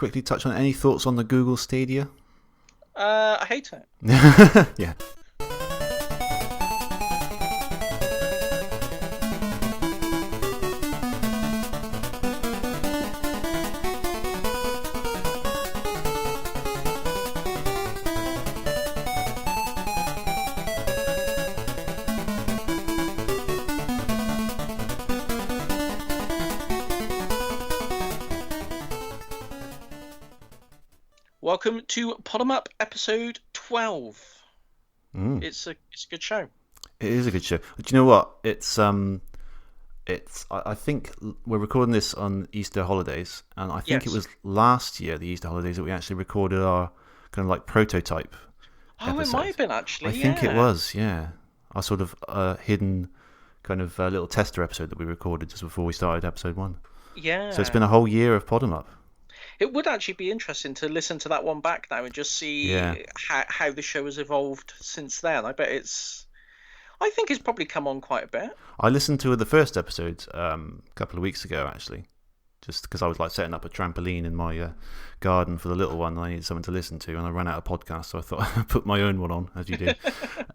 quickly touch on any thoughts on the Google Stadia? I hate it. Yeah. Welcome to Bottom Up episode 12. Mm. It's a good show. It is a good show. Do you know what? I think we're recording this on Easter holidays, and I think it was last year, the Easter holidays, that we actually recorded our kind of like prototype episode. It might have been actually. I think it was, yeah. Our sort of hidden kind of little tester episode that we recorded just before we started episode 1. Yeah. So it's been a whole year of Bottom Up. It would actually be interesting to listen to that one back now and just see how the show has evolved since then. I think it's probably come on quite a bit. I listened to the first episode a couple of weeks ago, actually, just because I was like setting up a trampoline in my garden for the little one, and I needed something to listen to, and I ran out of podcasts, so I thought I'd put my own one on, as you do.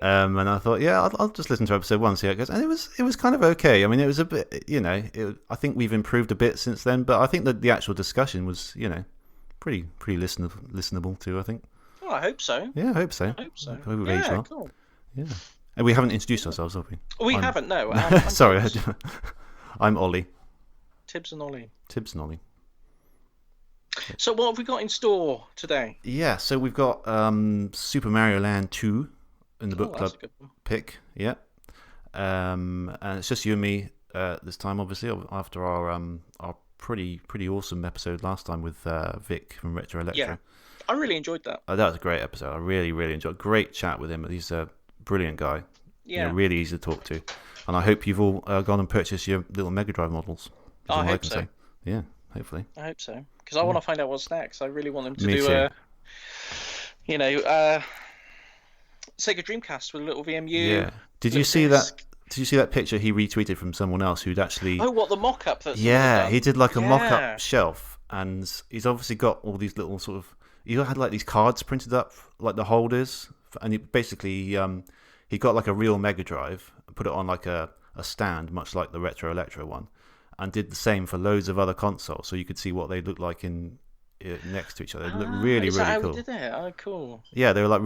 And I thought, I'll just listen to episode 1, see how it goes. And it was kind of okay. I mean, it was a bit, I think we've improved a bit since then, but I think that the actual discussion was, pretty listenable too, I think. Oh, I hope so. Yeah, I hope so. We've aged well. Cool. Yeah. And we haven't introduced ourselves, have we? We haven't, no. Sorry, I'm Ollie. Tibbs and Ollie. So what have we got in store today? Yeah, so we've got Super Mario Land 2 in the book club pick. Yeah. And it's just you and me this time, obviously, after our pretty awesome episode last time with Vic from Retro Electro. Yeah, I really enjoyed that. That was a great episode. I really, really enjoyed. Great chat with him. He's a brilliant guy. Yeah. Really easy to talk to. And I hope you've all gone and purchased your little Mega Drive models. I hope so. Yeah, hopefully. I hope so. Because I want to find out what's next. I really want them to Me do too. Sega Dreamcast with a little VMU. Yeah. Did you see that picture he retweeted from someone else who'd actually... Oh, what, the mock-up? He did like a mock-up shelf, and he's obviously got all these little sort of... He had like these cards printed up, like the holders, and he basically he got like a real Mega Drive, put it on like a stand, much like the Retro Electro one, and did the same for loads of other consoles, so you could see what they looked like in next to each other. They looked really, is really that cool. How we did it? Oh, cool. Yeah, they were like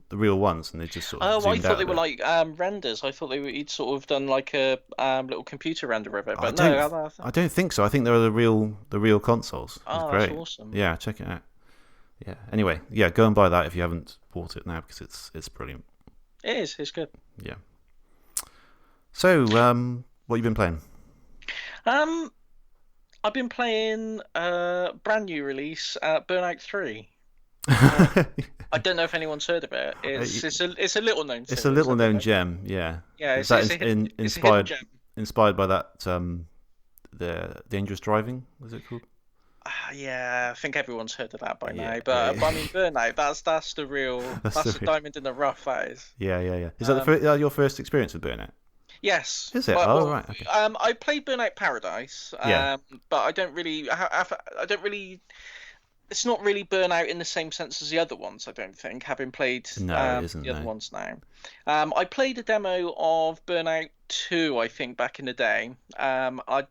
the real ones, and they just sort of zoomed I thought out they were bit. like renders. I thought he'd sort of done like a little computer render of it, but I don't think so. I think they're the real consoles. Oh, great. That's awesome. Yeah, check it out. Yeah. Anyway, yeah, go and buy that if you haven't bought it now, because it's brilliant. It is. It's good. Yeah. So, what have you been playing? I've been playing a brand new release, Burnout 3. I don't know if anyone's heard of it. It's a little known. It's a little known gem. Yeah. Yeah. Is that inspired by that the Dangerous Driving? Was it called? Yeah, I think everyone's heard of that by now. But I mean, Burnout. That's the real. That's the diamond in the rough. That is. Yeah. Is that your first experience with Burnout? Yes. Is it? Right. Okay. I played Burnout Paradise. But I don't really. It's not really Burnout in the same sense as the other ones. I don't think, having played it isn't, the other ones now. I played a demo of Burnout 2, I think, back in the day. I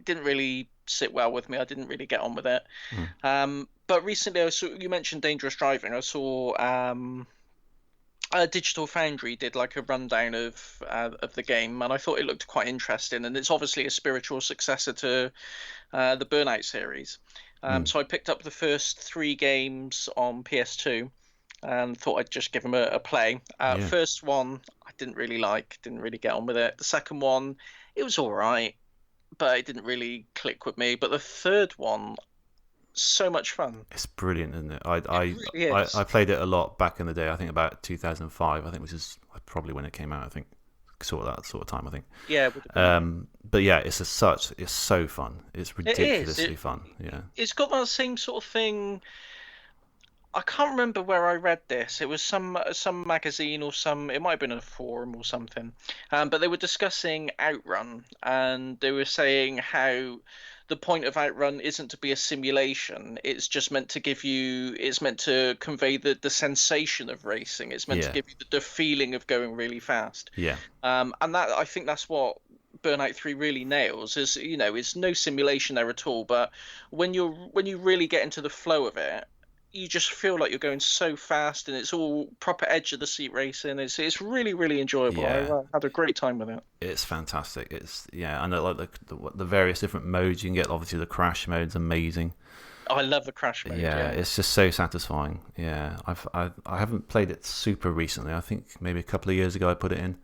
didn't really sit well with me. I didn't really get on with it. But recently, you mentioned Dangerous Driving. I saw Digital Foundry did like a rundown of the game, and I thought it looked quite interesting. And it's obviously a spiritual successor to the Burnout series. So I picked up the first 3 games on PS2 and thought I'd just give them a play. First one I didn't really get on with it. The second one, it was all right, but it didn't really click with me. But the third one, so much fun. It's brilliant, isn't it? It really is. I played it a lot back in the day. I think about 2005. I think, which is probably when it came out. I think that sort of time. I think. Yeah. But yeah, it's so fun. It's ridiculously fun. Yeah. It's got that same sort of thing. I can't remember where I read this. It was some magazine or it might have been a forum or something. But they were discussing Outrun, and they were saying how the point of Outrun isn't to be a simulation. It's just meant to give you. It's meant to convey the sensation of racing. It's meant to Yeah. give you the feeling of going really fast. Yeah. And that, I think that's what Burnout 3 really nails. Is, it's no simulation there at all. But when you really get into the flow of it, you just feel like you're going so fast, and it's all proper edge of the seat racing. It's really, really enjoyable. Yeah. I had a great time with it. It's fantastic. And I like the various different modes you can get. Obviously, the crash mode's amazing. I love the crash mode. Yeah, it's just so satisfying. Yeah, I haven't played it super recently. I think maybe a couple of years ago I put it in.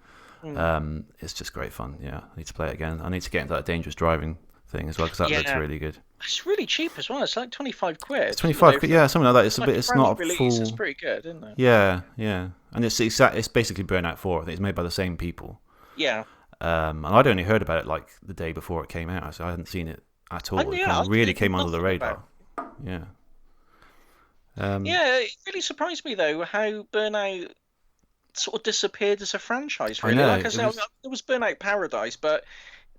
It's just great fun. Yeah, I need to play it again. I need to get into that dangerous driving thing as well, because that looks really good. It's really cheap as well. It's like 25 quid. It's 25 quid, yeah, something like that. It's a bit. It's not a full. It's pretty good, isn't it? Yeah, and it's basically Burnout 4. I think it's made by the same people. Yeah. And I'd only heard about it like the day before it came out, so I hadn't seen it at all. It really came under the radar. Yeah. Yeah, it really surprised me though how Burnout sort of disappeared as a franchise. Really, I know, like I said, there was Burnout Paradise, but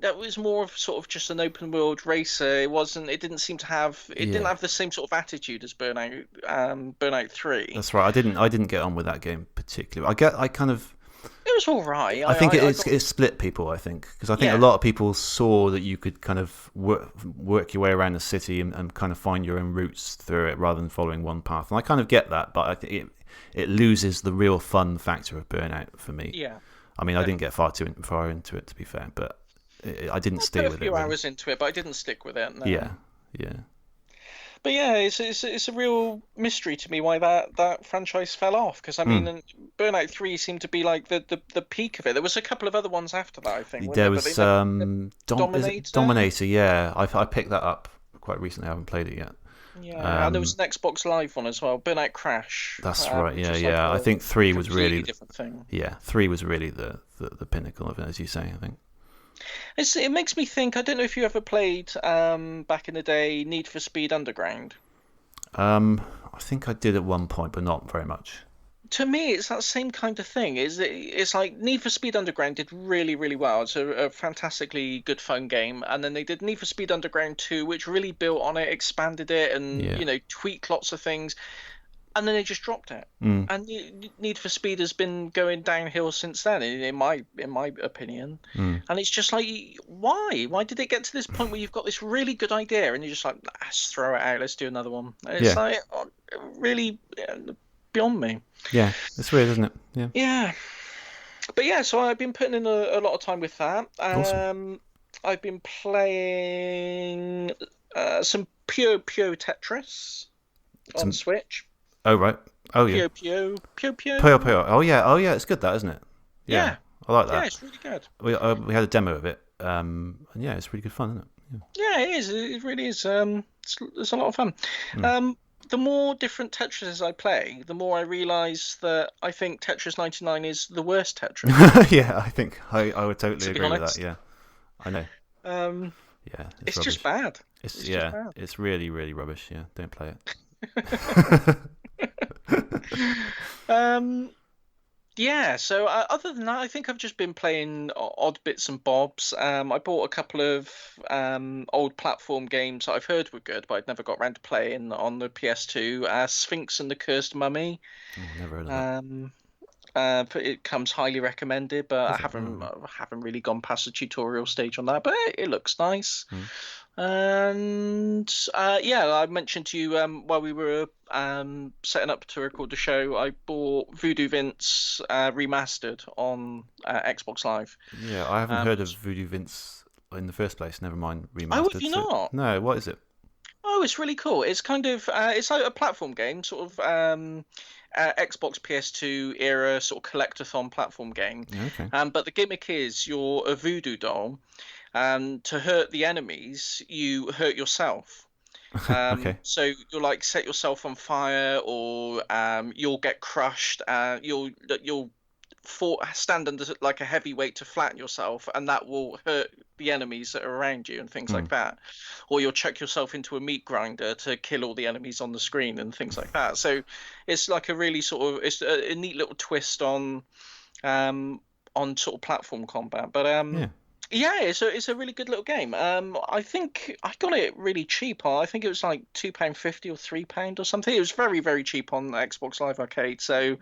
that was more of sort of just an open world racer. It wasn't. It didn't seem to have. It didn't have the same sort of attitude as Burnout 3. That's right. I didn't get on with that game particularly. It was all right. I think it split people. I think because I think a lot of people saw that you could kind of work your way around the city and kind of find your own routes through it rather than following one path. And I kind of get that, but I think it loses the real fun factor of Burnout for me. Yeah. I mean, I didn't get far into it, to be fair, but I didn't stay with it. A few hours into it, but I didn't stick with it. No. Yeah. But yeah, it's a real mystery to me why that franchise fell off. Because I mean, Burnout 3 seemed to be like the peak of it. There was a couple of other ones after that, I think. There was Dominator. Yeah, I picked that up quite recently. I haven't played it yet. Yeah, and there was an Xbox Live one as well, Burnout Crash. That's right. Yeah. I think 3 was really different thing. Yeah, 3 was really the pinnacle of it, as you say. I think. It makes me think. I don't know if you ever played back in the day Need for Speed Underground. I think I did at one point, but not very much. To me, it's that same kind of thing. It's like Need for Speed Underground did really, really well. It's a fantastically good phone game, and then they did Need for Speed Underground 2, which really built on it, expanded it, and tweaked lots of things. And then they just dropped it. And Need for Speed has been going downhill since then, in my opinion. And it's just like, why? Why did it get to this point where you've got this really good idea and you're just like, let's throw it out, let's do another one? And it's like, really beyond me. Yeah, it's weird, isn't it? Yeah. Yeah. But yeah, so I've been putting in a lot of time with that. Awesome. I've been playing some Pure Tetris on Switch. Oh right. Oh yeah. Pure. Oh yeah. It's good, that, isn't it? Yeah. I like that. Yeah, it's really good. We had a demo of it. And yeah, it's really good fun, isn't it? Yeah, it is. It really is. It's a lot of fun. The more different Tetrises I play, the more I realise that I think Tetris 99 is the worst Tetris. Yeah, I think I would totally agree with that. Yeah, I know. Yeah, it's just bad. It's really, really rubbish. Yeah, don't play it. Yeah, so other than that, I think I've just been playing odd bits and bobs. I bought a couple of old platform games that I've heard were good, but I'd never got around to playing on the PS2. Sphinx and the Cursed Mummy. Oh, never heard of that. It comes highly recommended, but I haven't really gone past the tutorial stage on that. But it looks nice. And I mentioned to you while we were setting up to record the show, I bought Voodoo Vince remastered on Xbox Live. Yeah, I haven't heard of Voodoo Vince in the first place. Never mind remastered. Oh, have you not? No, what is it? Oh, it's really cool. It's kind of it's like a platform game, sort of Xbox PS2 era sort of collectathon platform game. Okay. But the gimmick is you're a voodoo doll. To hurt the enemies, you hurt yourself. Okay. So you'll like set yourself on fire, or you'll get crushed. You'll stand under like a heavy weight to flatten yourself, and that will hurt the enemies that are around you and things like that. Or you'll chuck yourself into a meat grinder to kill all the enemies on the screen and things like that. So it's like a really it's a neat little twist on sort of platform combat. But Yeah, it's a really good little game. I think I got it really cheap. I think it was like £2.50 or £3 or something. It was very, very cheap on Xbox Live Arcade. So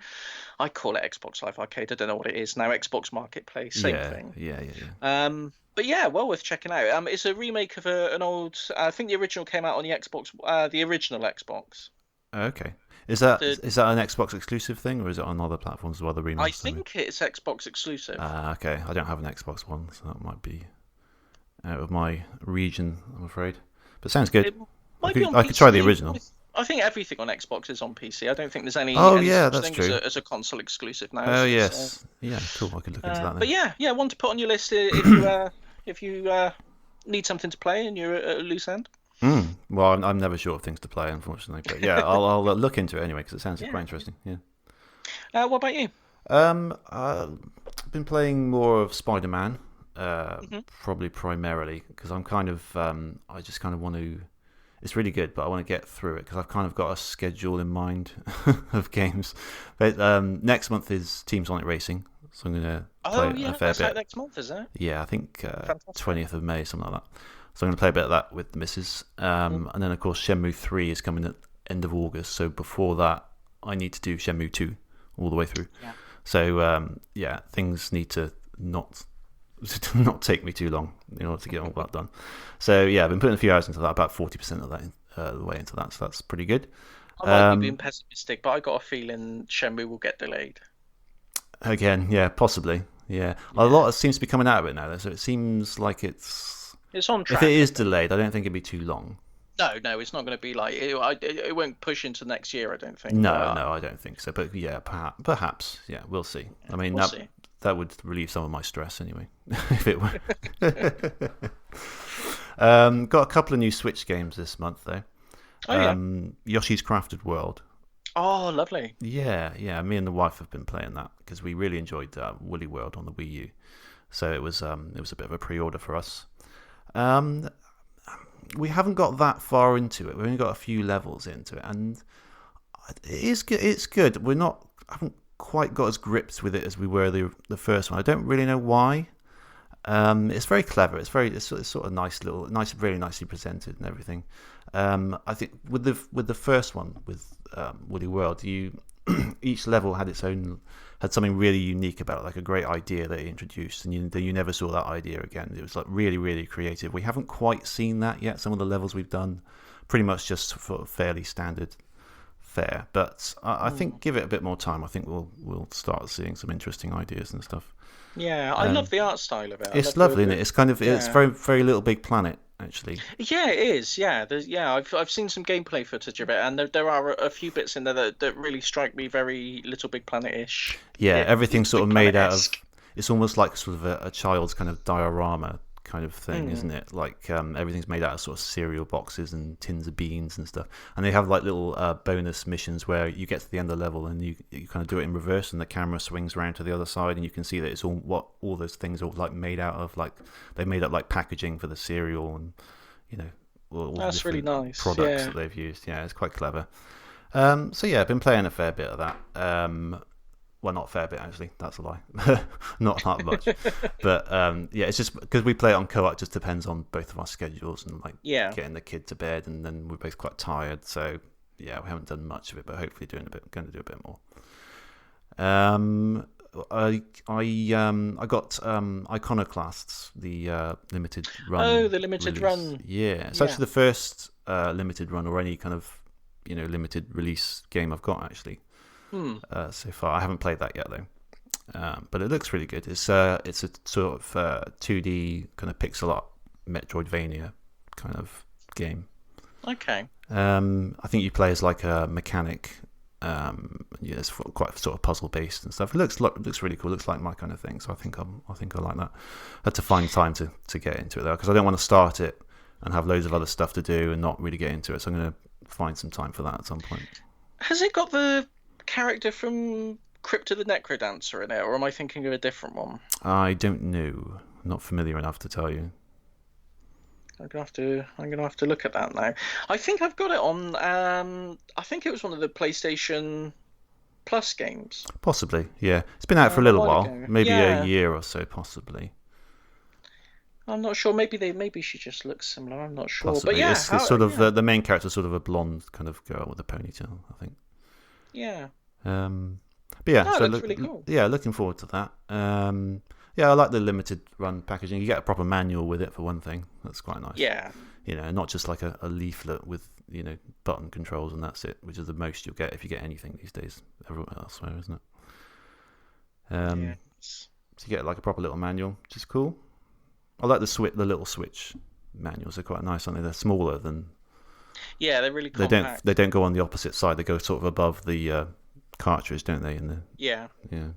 I call it Xbox Live Arcade. I don't know what it is now. Xbox Marketplace, same Yeah, thing. yeah, yeah, yeah. But yeah, well worth checking out. It's a remake of an old. I think the original came out on the Xbox, the original Xbox. Okay. Is that The is that an Xbox exclusive thing, or is it on other platforms as well? The I remaster, I mean. think it's Xbox exclusive. Okay. I don't have an Xbox One, so that might be out of my region, I'm afraid. But sounds good. It I might be could on I could try the PC. original. I think everything on Xbox is on PC. I don't think there's any Oh any yeah, such that's thing as true. a console exclusive now, Oh is there? So, yes, yeah, cool. I could look into that but then. yeah, one to put on your list if you need something to play and you're at a loose end. Well, I'm never short of things to play, unfortunately. But yeah, I'll look into it anyway because it sounds Yeah. quite interesting. Yeah. What about you? I've been playing more of Spider-Man, Hmm. probably primarily because I'm kind of I just kind of want to. It's really good, but I want to get through it because I've kind of got a schedule in mind of games. But next month is Team Sonic Racing, so I'm going to play Oh a yeah, fair that's out bit. next month, is it? Yeah, I think Fantastic. 20th of May, something like that. So I'm going to play a bit of that with the missus. Mm. And then, of course, Shenmue 3 is coming at end of August. So before that, I need to do Shenmue 2 all the way through. Yeah. So, yeah, things need to not not take me too long in order to get all that done. So, yeah, I've been putting a few hours into that, about 40% of that the way into that. So that's pretty good. I might be being pessimistic, but I got a feeling Shenmue will get delayed. Again, yeah, possibly. Yeah, a Yeah. lot seems to be coming out of it now, though. So it seems like it's. It's on If it track, I is think. delayed, I don't think it'd be too long. No, it's not going to be like it won't push into next year, I don't think. No, But no, I don't think so. But yeah, perhaps, yeah, we'll see. I mean, we'll see. that would relieve some of my stress anyway, if it were. Got a couple of new Switch games this month though. Oh yeah. Yoshi's Crafted World. Oh, lovely. Yeah, yeah. Me and the wife have been playing that because we really enjoyed Woolly World on the Wii U. So it was a bit of a pre-order for us. Um, we haven't got that far into it. We've only got a few levels into it, and it is good. It's good. We're not haven't quite got as gripped with it as we were the first one. I don't really know why. It's very clever. It's sort of nice, really nicely presented and everything. I think with the first one with Woody World, you each level had something really unique about it, like a great idea that it introduced, and you never saw that idea again. It was like really, really creative. We haven't quite seen that yet. Some of the levels we've done, pretty much just for fairly standard fare. But I think give it a bit more time. I think we'll start seeing some interesting ideas and stuff. Yeah, I love the art style of it. I It's love lovely, isn't it? It's kind of it's yeah. very very Little Big Planet actually. Yeah, it is. Yeah, I've seen some gameplay footage of it, and there are a few bits in there that really strike me very Little Big Planet-ish. Yeah, everything's Little sort Big of made out of. Planet-esque. It's almost like sort of a child's kind of diorama kind of thing, Mm. isn't it? Like everything's made out of sort of cereal boxes and tins of beans and stuff. And they have like little bonus missions where you get to the end of the level and you kind of do it in reverse, and the camera swings around to the other side, and you can see that it's all those things are like made out of, like they made up like packaging for the cereal, and you know all the That's really different nice. products Yeah. that they've used. Yeah, it's quite clever. So yeah, I've been playing a fair bit of that. Well, not a fair bit actually. That's a lie. Not that much. But yeah, it's just because we play it on co-op. Just depends on both of our schedules and like Yeah. getting the kid to bed, and then we're both quite tired. So yeah, we haven't done much of it, but hopefully going to do a bit more. I got Iconoclasts, the limited Oh, run the limited release. run. Yeah, it's Yeah. actually the first limited run or any kind of limited release game I've got actually Hmm. so far. I haven't played that yet though, but it looks really good. It's a sort of 2D kind of pixel art Metroidvania kind of game. Okay. I think you play as like a mechanic. Yeah, it's quite sort of puzzle based and stuff. It looks really cool. It looks like my kind of thing. So I think I like that. I had to find time to get into it though, because I don't want to start it and have loads of other stuff to do and not really get into it. So I'm going to find some time for that at some point. Has it got the character from Crypto the Necrodancer in it, or am I thinking of a different one? I don't know. I'm not familiar enough to tell you. I'm gonna have to look at that now. I think I've got it on. I think it was one of the PlayStation Plus games. Possibly, yeah. It's been out for a A little while while, ago. maybe a Yeah. year or so, possibly. I'm not sure. Maybe she just looks similar. I'm not sure. But Possibly. yeah, It's sort of yeah, the main character, sort of a blonde kind of girl with a ponytail, I think. yeah. Um, but yeah, No, it so looks really cool. yeah, looking forward to that. Yeah, I like the limited run packaging. You get a proper manual with it for one thing. That's quite nice. Yeah, Not just like a leaflet with button controls and that's it, which is the most you'll get if you get anything these days. Everywhere elsewhere, isn't it? yeah. So you get like a proper little manual, which is cool. I like the little Switch manuals. They're quite nice, aren't they? They're smaller than. Yeah, they're really They don't. compact. They don't go on the opposite side. They go sort of above the cartridge, don't they? Yeah. Yeah.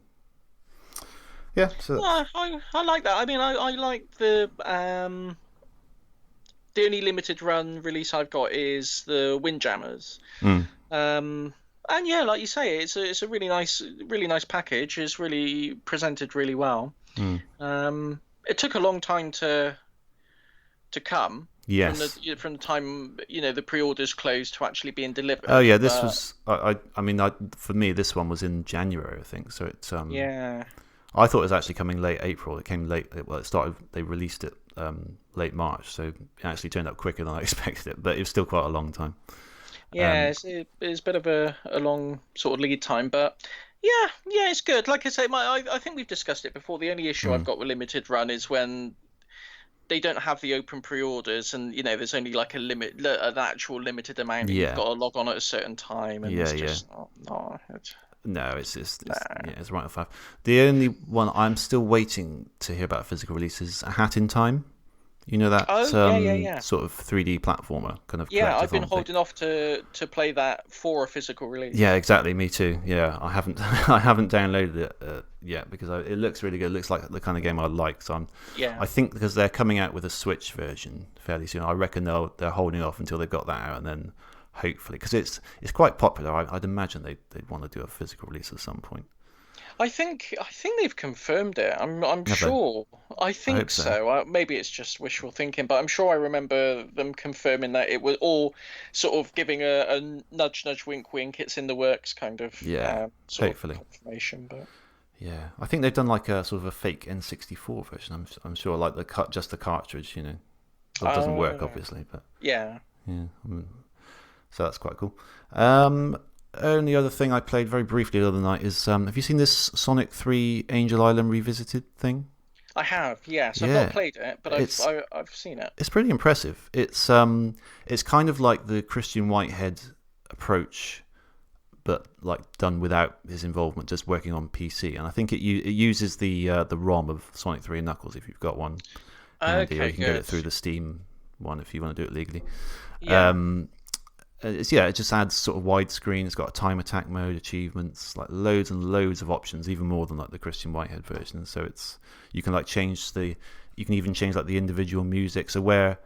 Yeah. So. Well, I like that. I mean, I like the only limited run release I've got is the Windjammers. Mm, And yeah, like you say, it's a really nice package. It's really presented really well. mm. It took a long time to come Yes. from the time the pre-orders closed to actually being delivered. Oh yeah. This But was. I mean, for me, this one was in January, I think. So it's. yeah, I thought it was actually coming late April. It came late. Well, it started. They released it late March, so it actually turned up quicker than I expected it. But it was still quite a long time. yeah, it's a bit of a long sort of lead time, but yeah, it's good. Like I say, I think we've discussed it before. The only issue I've Mm. got with limited run is when they don't have the open pre-orders, and there's only like an actual limited amount that you've Yeah. got to log on at a certain time, and Yeah. it's Yeah. just not. No, it's just Nah. yeah, it's right at 5. The only one I'm still waiting to hear about physical release is A Hat in Time. You know that Oh yeah. sort of 3D platformer kind of Yeah, I've been collectathon thing. holding off to play that for a physical release. Yeah, exactly. Me too. Yeah, I haven't I haven't downloaded it yet because it looks really good. It looks like the kind of game I like. So Yeah. I think because they're coming out with a Switch version fairly soon. I reckon they're holding off until they've got that out and then hopefully because it's quite popular. I'd imagine they'd want to do a physical release at some point. I think they've confirmed it. I'm Have they? sure. I I think hope so. so. Maybe it's just wishful thinking, but I'm sure I remember them confirming that it was all sort of giving a nudge, nudge, wink, wink. It's in the works, kind of Yeah, sort hopefully. of confirmation. But Yeah, I think they've done like a sort of a fake N64 version. I'm sure, like just the cartridge. Well, it doesn't work uh, obviously, but yeah. yeah. So that's quite cool. Only other thing I played very briefly the other night is have you seen this Sonic 3 Angel Island Revisited thing? I have, yes. I've Yeah, not played it, but it's I've seen it. it's pretty impressive. It's kind of like the Christian Whitehead approach, but like done without his involvement, just working on PC. And I think it uses the ROM of Sonic 3 and Knuckles if you've got one handy, or Okay, you can get it good. through the Steam one if you want to do it legally. Yeah. Um, it just adds sort of widescreen. It's got a time attack mode, achievements, like loads and loads of options, even more than like the Christian Whitehead version. So you can like you can even change like the individual music. So where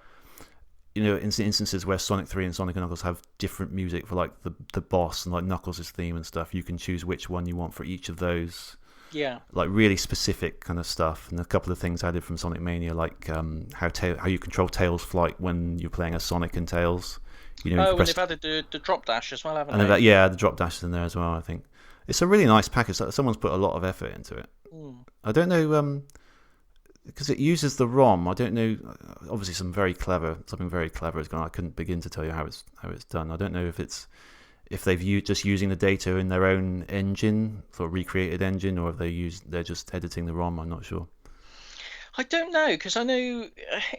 in instances where Sonic 3 and Sonic and Knuckles have different music for like the boss and like Knuckles' theme and stuff, you can choose which one you want for each of those. Yeah. Like really specific kind of stuff, and a couple of things added from Sonic Mania, like how you control Tails' flight when you're playing as Sonic and Tails. You Oh, can and press they've added the drop dash as well, haven't and then they? the drop dash is in there as well. I think it's a really nice package. Someone's put a lot of effort into it. Mm. I don't know because it uses the ROM. I don't know. Obviously, something very clever has gone. I couldn't begin to tell you how it's done. I don't know if they've just using the data in their own engine, sort of recreated engine, or if they're just editing the ROM. I'm not sure. I don't know because I know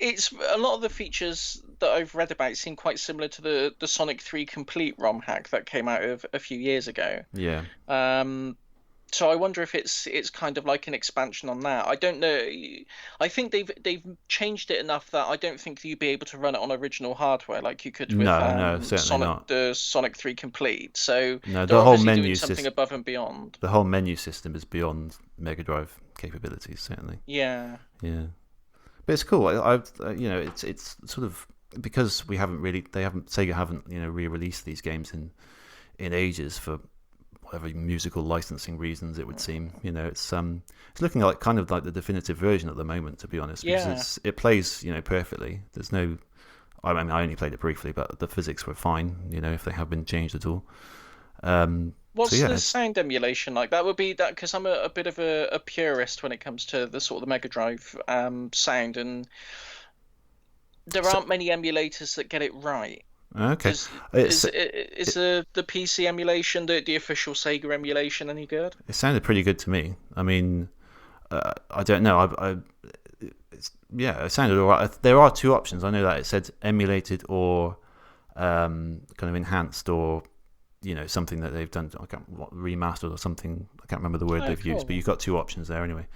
it's a lot of the features that I've read about seem quite similar to the Sonic 3 Complete ROM hack that came out of a few years ago. Yeah. So I wonder if it's kind of like an expansion on that. I don't know. I think they've changed it enough that I don't think you'd be able to run it on original hardware like you could with No, certainly not. The Sonic 3 Complete. So No, they're the whole obviously doing menu something system. above and beyond. The whole menu system is beyond Mega Drive capabilities, certainly. Yeah. Yeah, but it's cool. It's sort of because Sega haven't re-released these games in ages for whatever musical licensing reasons it would seem. It's looking like kind of like the definitive version at the moment, to be honest, because it plays perfectly. There's no, I mean, I only played it briefly, but the physics were fine. If they have been changed at all. So What's yeah, the it's sound emulation like? That would be that because I'm a bit of a purist when it comes to the sort of the Mega Drive sound, and there so, aren't many emulators that get it right. okay. Does It's is it, the PC emulation, the official Sega emulation, any good? it sounded pretty good to me. I mean, I don't know. Yeah, it sounded alright. There are two options. I know that it said emulated or kind of enhanced or something that they've done. I can't remastered or something. I can't remember the word Oh, they've used, but cool. you've got two options there anyway.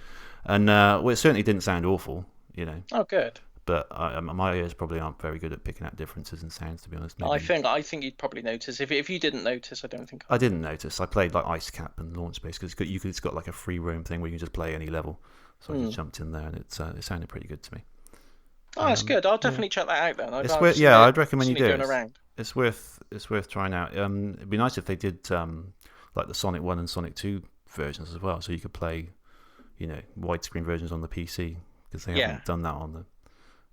And well, it certainly didn't sound awful, Oh, good. but my ears probably aren't very good at picking out differences in sounds. To be honest, I maybe think I think you'd probably notice. If you didn't notice, I don't think I I would. didn't notice. I played like Ice Cap and Launch Base because it's got like a free roam thing where you can just play any level. So I just Hmm. jumped in there and it sounded pretty good to me. Oh, that's good. I'll Yeah, definitely check that out then. it's I've worth. Yeah, I'd recommend you seen it do going it. around. It's worth trying out. It'd be nice if they did like the Sonic 1 and Sonic 2 versions as well, so you could play widescreen versions on the PC because they Yeah, haven't done that on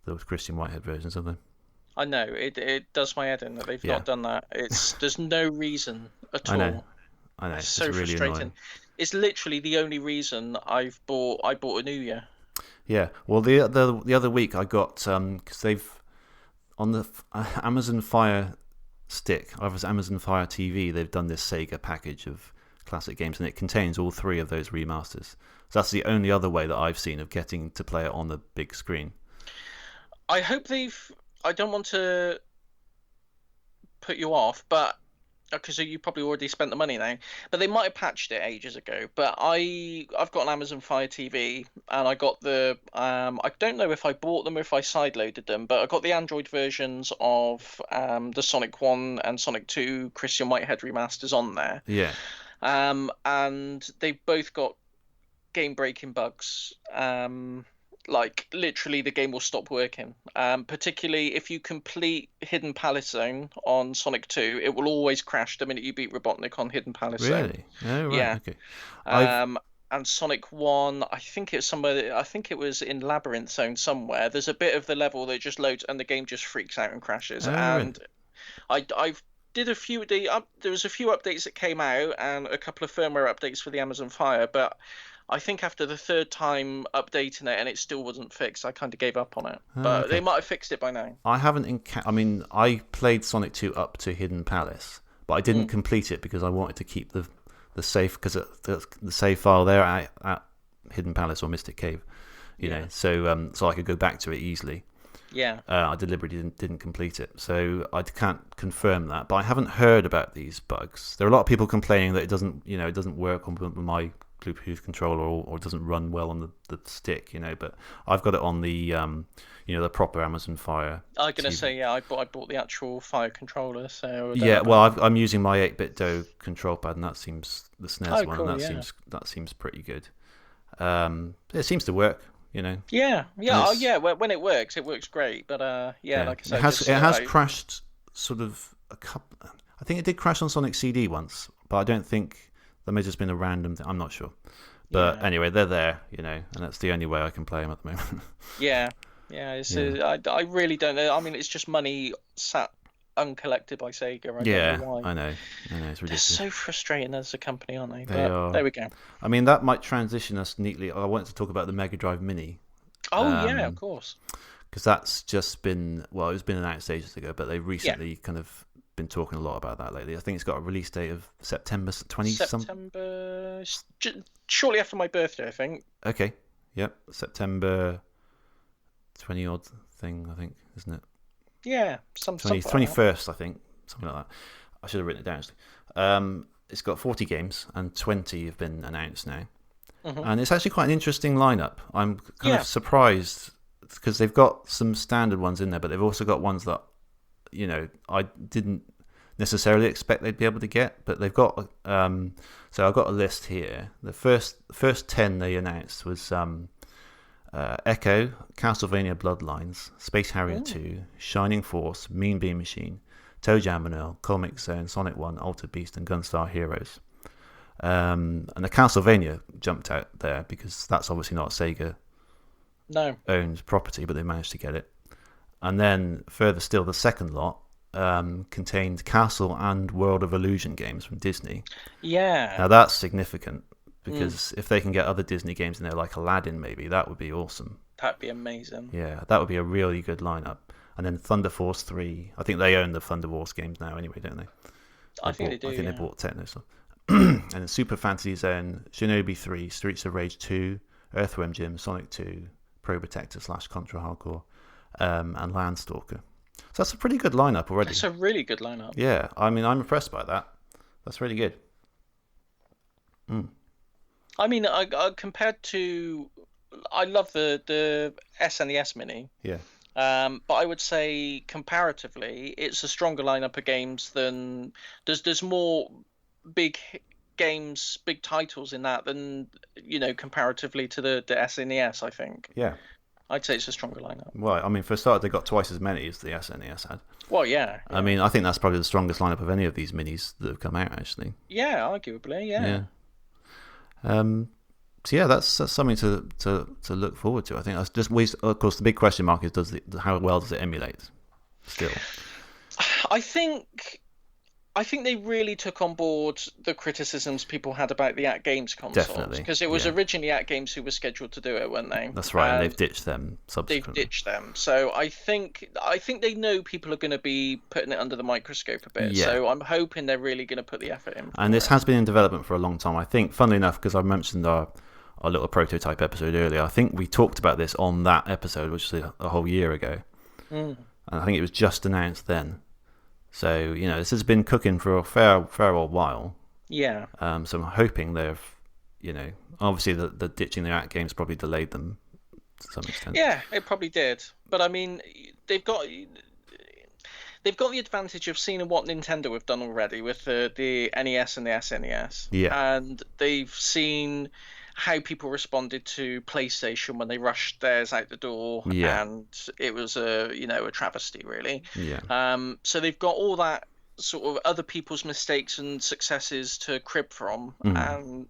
those Christian Whitehead versions, have they? I know. It does my head in that they've Yeah, not done that. There's no reason at I know, all. I know. It's It's so really frustrating. annoying. It's literally the only reason I bought a New Year. Yeah. Well, the other week I got because they've on the Amazon Fire Stick, or Amazon Fire TV, they've done this Sega package of classic games, and it contains all three of those remasters. So that's the only other way that I've seen of getting to play it on the big screen. I hope they've. I don't want to put you off, but because you probably already spent the money now, but they might have patched it ages ago. But I've got an Amazon Fire TV, and I got the I don't know if I bought them or if I sideloaded them, but I got the Android versions of the Sonic 1 and Sonic 2 Christian Whitehead remasters on there. Yeah. And they've both got game breaking bugs. Like literally, the game will stop working. Particularly if you complete Hidden Palace Zone on Sonic 2, it will always crash the minute you beat Robotnik on Hidden Palace Zone. Really? Oh, right. Yeah. Okay. I've Um, and Sonic 1, I think it's somewhere. I think it was in Labyrinth Zone somewhere. There's a bit of the level that just loads and the game just freaks out and crashes. oh, really? And I've did a few there was a few updates that came out and a couple of firmware updates for the Amazon Fire, but I think after the third time updating it and it still wasn't fixed, I kind of gave up on it. Oh, But they okay. might have fixed it by now. I haven't. I mean, I played Sonic 2 up to Hidden Palace, but I didn't Mm, complete it because I wanted to keep the save because the save file there at Hidden Palace or Mystic Cave, yeah, so I could go back to it easily. yeah. I deliberately didn't complete it, so I can't confirm that. But I haven't heard about these bugs. There are a lot of people complaining that it doesn't work on my Bluetooth controller or doesn't run well on the stick, But I've got it on the proper Amazon Fire I'm gonna TV. say yeah. I bought the actual Fire controller, so I don't know Yeah, well, about. I'm using my 8-bit Do control pad, and that seems the SNES Oh, one, and cool. Yeah, that seems pretty good. It seems to work, yeah, and yeah. Oh, yeah. When it works great. But yeah, yeah, like I it said, has just it has crashed sort of a couple. I think it did crash on Sonic CD once, but I don't think there may have just been a random thing. I'm not sure. But yeah, anyway, they're there, and that's the only way I can play them at the moment. yeah, yeah. Yeah, I really don't know. I mean, it's just money sat uncollected by Sega. I don't know yeah, why. I know, it's They're ridiculous. so frustrating as a company, aren't they? They But are. there we go. I mean, that might transition us neatly. I wanted to talk about the Mega Drive Mini. Oh yeah, of Um, course. because that's just been it's been announced ages ago, but they've Yeah, recently kind of been talking a lot about that lately. I think it's got a release date of September 20 some. September, shortly after my birthday, I think. Okay, yep, September 20 odd thing, I think, isn't it? Yeah, 20, something like that. 21st, I think, something like that. I should have written it down actually. It's got 40 games and 20 have been announced now, Hmm. and it's actually quite an interesting lineup. I'm kind Yeah, of surprised because they've got some standard ones in there, but they've also got ones that I didn't necessarily expect they'd be able to get, but they've got. So I've got a list here. The first 10 they announced was Echo, Castlevania Bloodlines, Space Harrier mm, 2, Shining Force, Mean Bean Machine, Toe Jam and Earl, Comic Zone, Sonic 1, Altered Beast, and Gunstar Heroes. And the Castlevania jumped out there because that's obviously not a Sega no. owned property, but they managed to get it. And then further still, the second lot, contained Castle and World of Illusion games from Disney. Yeah. Now that's significant because if they can get other Disney games in there, like Aladdin, maybe that would be awesome. That'd be amazing. Yeah, that would be a really good lineup. And then Thunder Force 3. I think they own the Thunder Wars games now anyway, don't they? I think they do. I think yeah. they bought Techno stuff. And then Super Fantasy Zone, Shinobi 3, Streets of Rage 2, Earthworm Jim, Sonic 2, Pro Protector / Contra Hardcore, and Landstalker. So that's a pretty good lineup already. It's a really good lineup. Yeah, I mean, I'm impressed by that. That's really good. I mean, I compared to, I love the SNES Mini. Yeah. But I would say comparatively, it's a stronger lineup of games than there's more big games, big titles in that than comparatively to the SNES. I think. Yeah. I'd say it's a stronger lineup. Well, I mean, for a start, they got twice as many as the SNES had. Well, yeah. I mean, I think that's probably the strongest lineup of any of these minis that have come out, actually. Yeah, arguably, yeah. So yeah, that's something to look forward to. I think that's just. Of course, the big question mark is how well does it emulate? Still, I think they really took on board the criticisms people had about the At Games consoles. Definitely, because it was originally At Games who were scheduled to do it, weren't they? That's right, and they've ditched them subsequently. They've ditched them. So I think they know people are going to be putting it under the microscope a bit. Yeah. So I'm hoping they're really going to put the effort in. And this has been in development for a long time. I think, funnily enough, because I mentioned our little prototype episode earlier, I think we talked about this on that episode, which is a whole year ago. And I think it was just announced then. So, this has been cooking for a fair old while. Yeah. So I'm hoping they've, obviously the ditching their At Games probably delayed them to some extent. Yeah, it probably did. But I mean, they've got the advantage of seeing what Nintendo have done already with the NES and the SNES. Yeah. And they've seen how people responded to PlayStation when they rushed theirs out the door, and it was a travesty, really. Yeah. So they've got all that sort of other people's mistakes and successes to crib from, and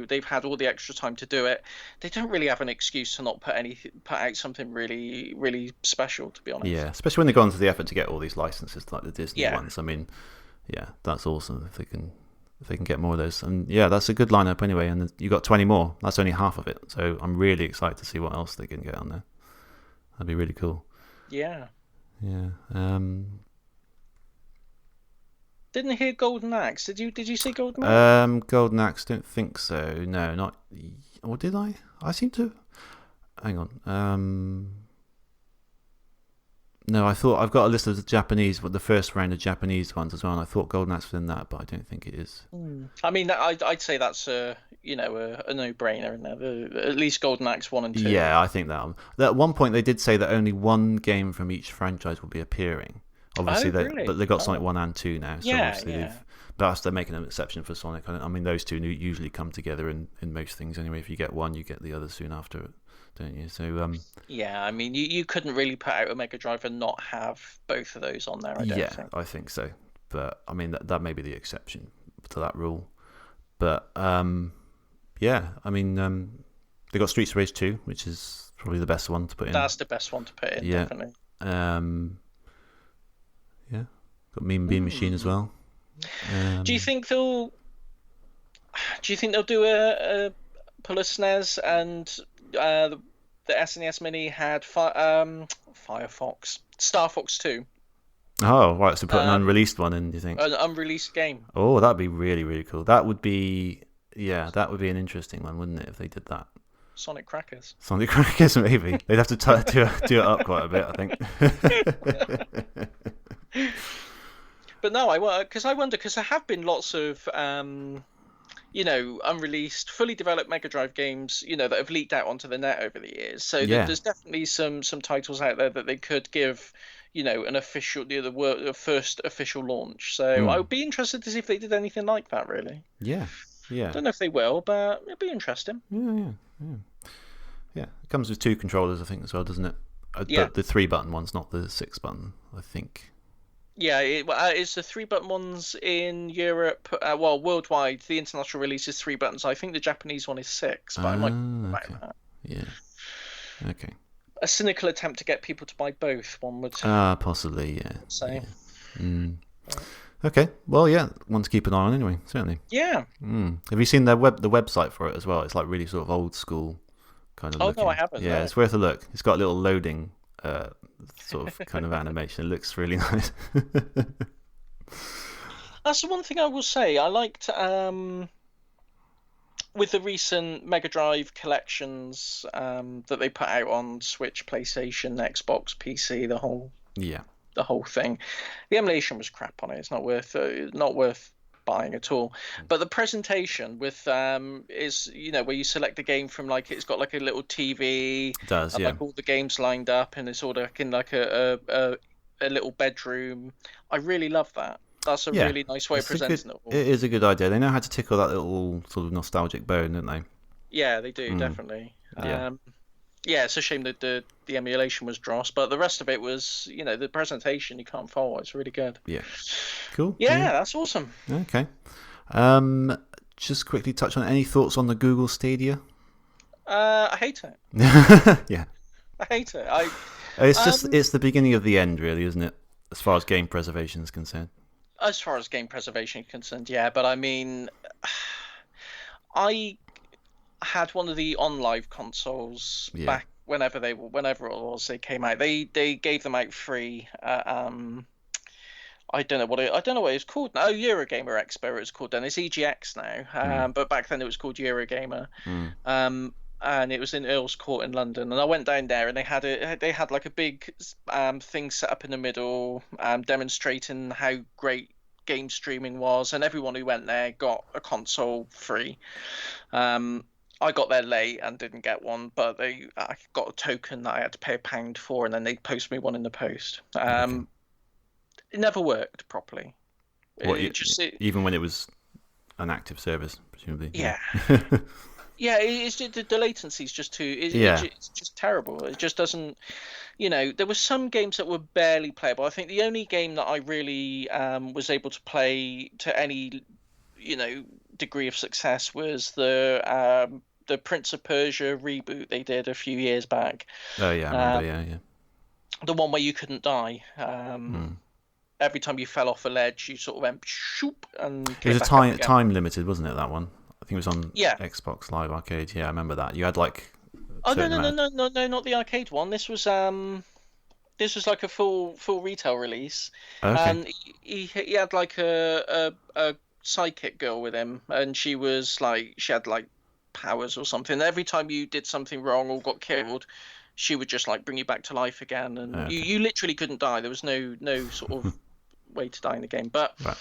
they've had all the extra time to do it. They don't really have an excuse to not put out something really, really special, to be honest. Yeah, especially when they've gone to the effort to get all these licenses like the Disney ones. I mean, yeah, that's awesome if they can get more of those. And yeah, that's a good lineup anyway. And you got 20 more. That's only half of it. So I'm really excited to see what else they can get on there. That'd be really cool. Yeah. Yeah. Didn't hear Golden Axe. Did you see Golden Axe? Golden Axe, don't think so. No, not. Or did I? I seem to. Hang on. No, I thought I've got a list of the Japanese, but the first round of Japanese ones as well. And I thought Golden Axe was in that, but I don't think it is. I mean, I'd say that's a no-brainer in there. At least Golden Axe 1 and 2. Yeah, I think that. At one point, they did say that only one game from each franchise will be appearing. Obviously, really? But they've got Sonic 1 and 2 now. So Yeah, obviously yeah. they're making an exception for Sonic. I mean, those two usually come together in most things anyway. If you get one, you get the other soon after, don't you? So yeah, I mean, you couldn't really put out a Mega Drive and not have both of those on there. I don't think. I think so. But I mean, that may be the exception to that rule. But yeah, I mean, they got Streets of Rage 2, which is probably the best one to put in. That's the best one to put in, definitely. Yeah, got Mean Bean Machine as well. Do you think they'll do a pull a SNES and the SNES Mini had Firefox, Star Fox 2? Oh, right. So put an unreleased one in. Do you think an unreleased game? Oh, that'd be really, really cool. That would be an interesting one, wouldn't it? If they did that. Sonic Crackers. Sonic Crackers, maybe. They'd have to do it up quite a bit, I think. But no, I wonder because there have been lots of unreleased, fully developed Mega Drive games, that have leaked out onto the net over the years. So there's definitely some titles out there that they could give, an official, the first official launch. So I would be interested to see if they did anything like that, really. Yeah. I don't know if they will, but it'd be interesting. Yeah. It comes with 2 controllers, I think, as well, doesn't it? But the 3-button one's not the 6-button, I think. Yeah, it's the 3-button ones in Europe. Well, worldwide, the international release is 3 buttons. I think the Japanese one is 6, but I might be right about that. Yeah. Okay. A cynical attempt to get people to buy both, one would possibly, yeah. say. Mm. Okay. Well, yeah, one to keep an eye on anyway. Certainly. Yeah. Have you seen the website for it as well? It's like really sort of old school kind of Oh no, I looking. haven't. Yeah, No. it's worth a look. It's got a little loading sort of kind of animation. It looks really nice. That's the one thing I will say. I liked with the recent Mega Drive collections that they put out on Switch, PlayStation, Xbox, PC, Yeah. the whole thing. The emulation was crap on it. It's not worth buying at all. But the presentation with is where you select a game from, like it's got like a little TV It does, and yeah. like all the games lined up, and it's sort of like in like a little bedroom. I really love that. That's a Yeah. really nice way of presenting it all. It is a good idea. They know how to tickle that little sort of nostalgic bone, don't they? Yeah, they do definitely. Yeah. Yeah, it's a shame that the emulation was dross, but the rest of it was, the presentation you can't fault. It's really good. Yeah. Cool. Yeah, that's awesome. Okay. Just quickly touch on any thoughts on the Google Stadia? I hate it. Yeah. I hate it. It's the beginning of the end, really, isn't it? As far as game preservation is concerned. As far as game preservation is concerned, yeah, but I mean, I had one of the OnLive consoles back whenever it was they came out. They gave them out free. I don't know what it's called now. Eurogamer Expo it was called then. It's EGX now. But back then it was called Eurogamer. And it was in Earl's Court in London. And I went down there, and they had like a big thing set up in the middle, demonstrating how great game streaming was, and everyone who went there got a console free. I got there late and didn't get one, but I got a token that I had to pay £1 for, and then they post me one in the post. It never worked properly. Even when it was an active service, presumably. Yeah. Yeah, it's just, the latency is just too. It's just terrible. It just doesn't. There were some games that were barely playable. I think the only game that I really was able to play to any, degree of success was the Prince of Persia reboot they did a few years back. Oh yeah, I remember. Yeah. The one where you couldn't die. Every time you fell off a ledge, you sort of went shoop and. It was time limited, wasn't it? That one. I think it was on Xbox Live Arcade. Yeah, I remember that. You had like. Oh no, not the arcade one. This was like a full retail release. Okay. And he had like a sidekick girl with him, and she had like powers or something. Every time you did something wrong or got killed, she would just like bring you back to life again, and you literally couldn't die. There was no sort of way to die in the game, but. Right.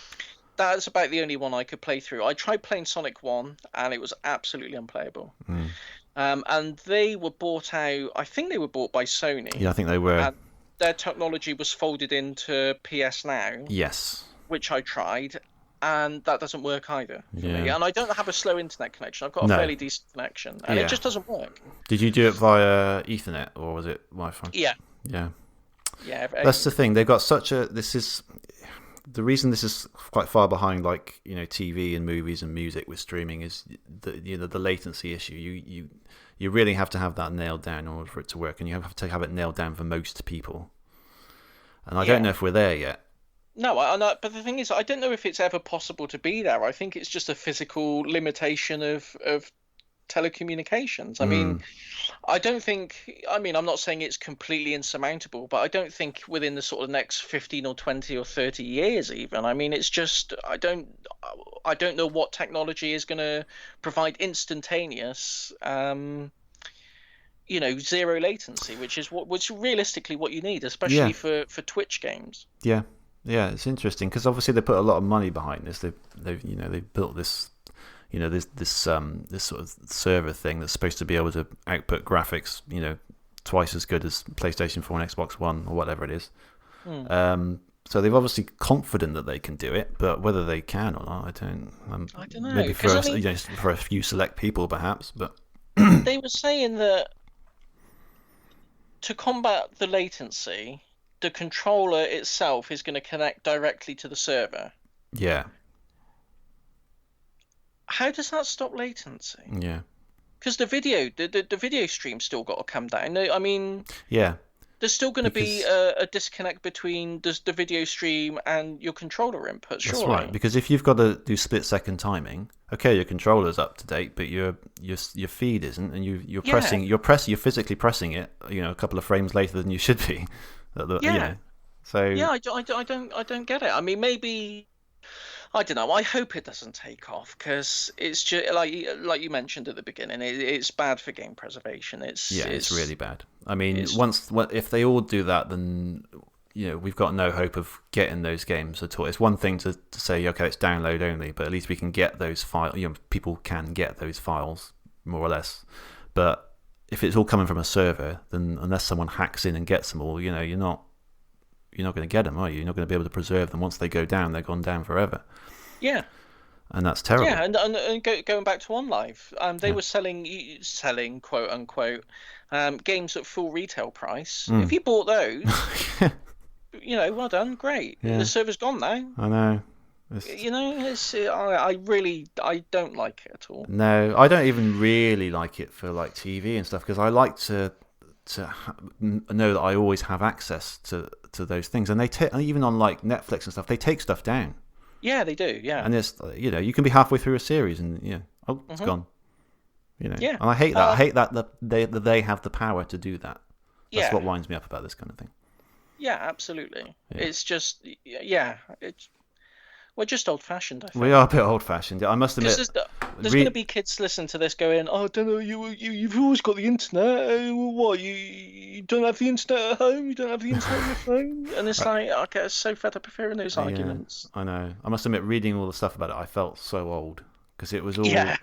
That's about the only one I could play through. I tried playing Sonic 1, and it was absolutely unplayable. And they were bought out. I think they were bought by Sony. Yeah, I think they were. And their technology was folded into PS Now. Yes. Which I tried, and that doesn't work either for me. And I don't have a slow internet connection. I've got a fairly decent connection, and it just doesn't work. Did you do it via Ethernet, or was it Wi-Fi? Yeah. Yeah. Yeah. That's the thing. They've got such a. The reason this is quite far behind, like TV and movies and music with streaming, is the latency issue. You really have to have that nailed down in order for it to work, and you have to have it nailed down for most people. And I don't know if we're there yet. No, but the thing is, I don't know if it's ever possible to be there. I think it's just a physical limitation of telecommunications. I mean, I'm not saying it's completely insurmountable, but I don't think within the sort of next 15 or 20 or 30 years even. I mean, it's just I don't know what technology is going to provide instantaneous zero latency, which is realistically what you need, especially for Twitch games. Yeah, it's interesting because obviously they put a lot of money behind this. They've built this. This sort of server thing that's supposed to be able to output graphics, twice as good as PlayStation 4 and Xbox One or whatever it is. So they're obviously confident that they can do it, but whether they can or not, I don't know. Maybe for a few select people, perhaps. But they were saying that to combat the latency, the controller itself is going to connect directly to the server. Yeah. How does that stop latency? Yeah. Because the video stream's still got to come down. I mean. Yeah. There's still going to be because a disconnect between the video stream and your controller input, that's right. surely. Because if you've got to do split-second timing, okay, your controller's up to date, but your feed isn't, and Yeah, you're physically pressing it, a couple of frames later than you should be. yeah, So yeah. I don't get it. I mean, maybe I don't know. I hope it doesn't take off because it's just like you mentioned at the beginning. It's bad for game preservation. yeah, it's really bad. I mean, It's if they all do that, then we've got no hope of getting those games at all. It's one thing to say, okay, it's download only, but at least we can get those files. People can get those files more or less. But if it's all coming from a server, then unless someone hacks in and gets them all, you're not going to get them, are you? You're not going to be able to preserve them. Once they go down, they're gone down forever. yeah. And that's terrible. Yeah, and going back to OnLive, they Yeah. were selling quote unquote games at full retail price. Mm. If you bought those, well done, great. Yeah. The server's gone now. I know. I don't like it at all. No, I don't even really like it for like TV and stuff because I like to know that I always have access to those things, and they even on like Netflix and stuff, they take stuff down. Yeah, they do. Yeah, And it's you can be halfway through a series and it's gone. Yeah. And I hate that. I hate that they have the power to do that. That's Yeah, what winds me up about this kind of thing. yeah, absolutely. Yeah. It's just we're just old-fashioned, I think. We are a bit old-fashioned. I must admit. Because there's going to be kids listening to this going, "Oh, I don't know, you've always got the internet. What, you don't have the internet at home? You don't have the internet on your phone?" And it's like, I get so fed up of hearing those arguments. I know. I must admit, reading all the stuff about it, I felt so old because it was all. Yeah.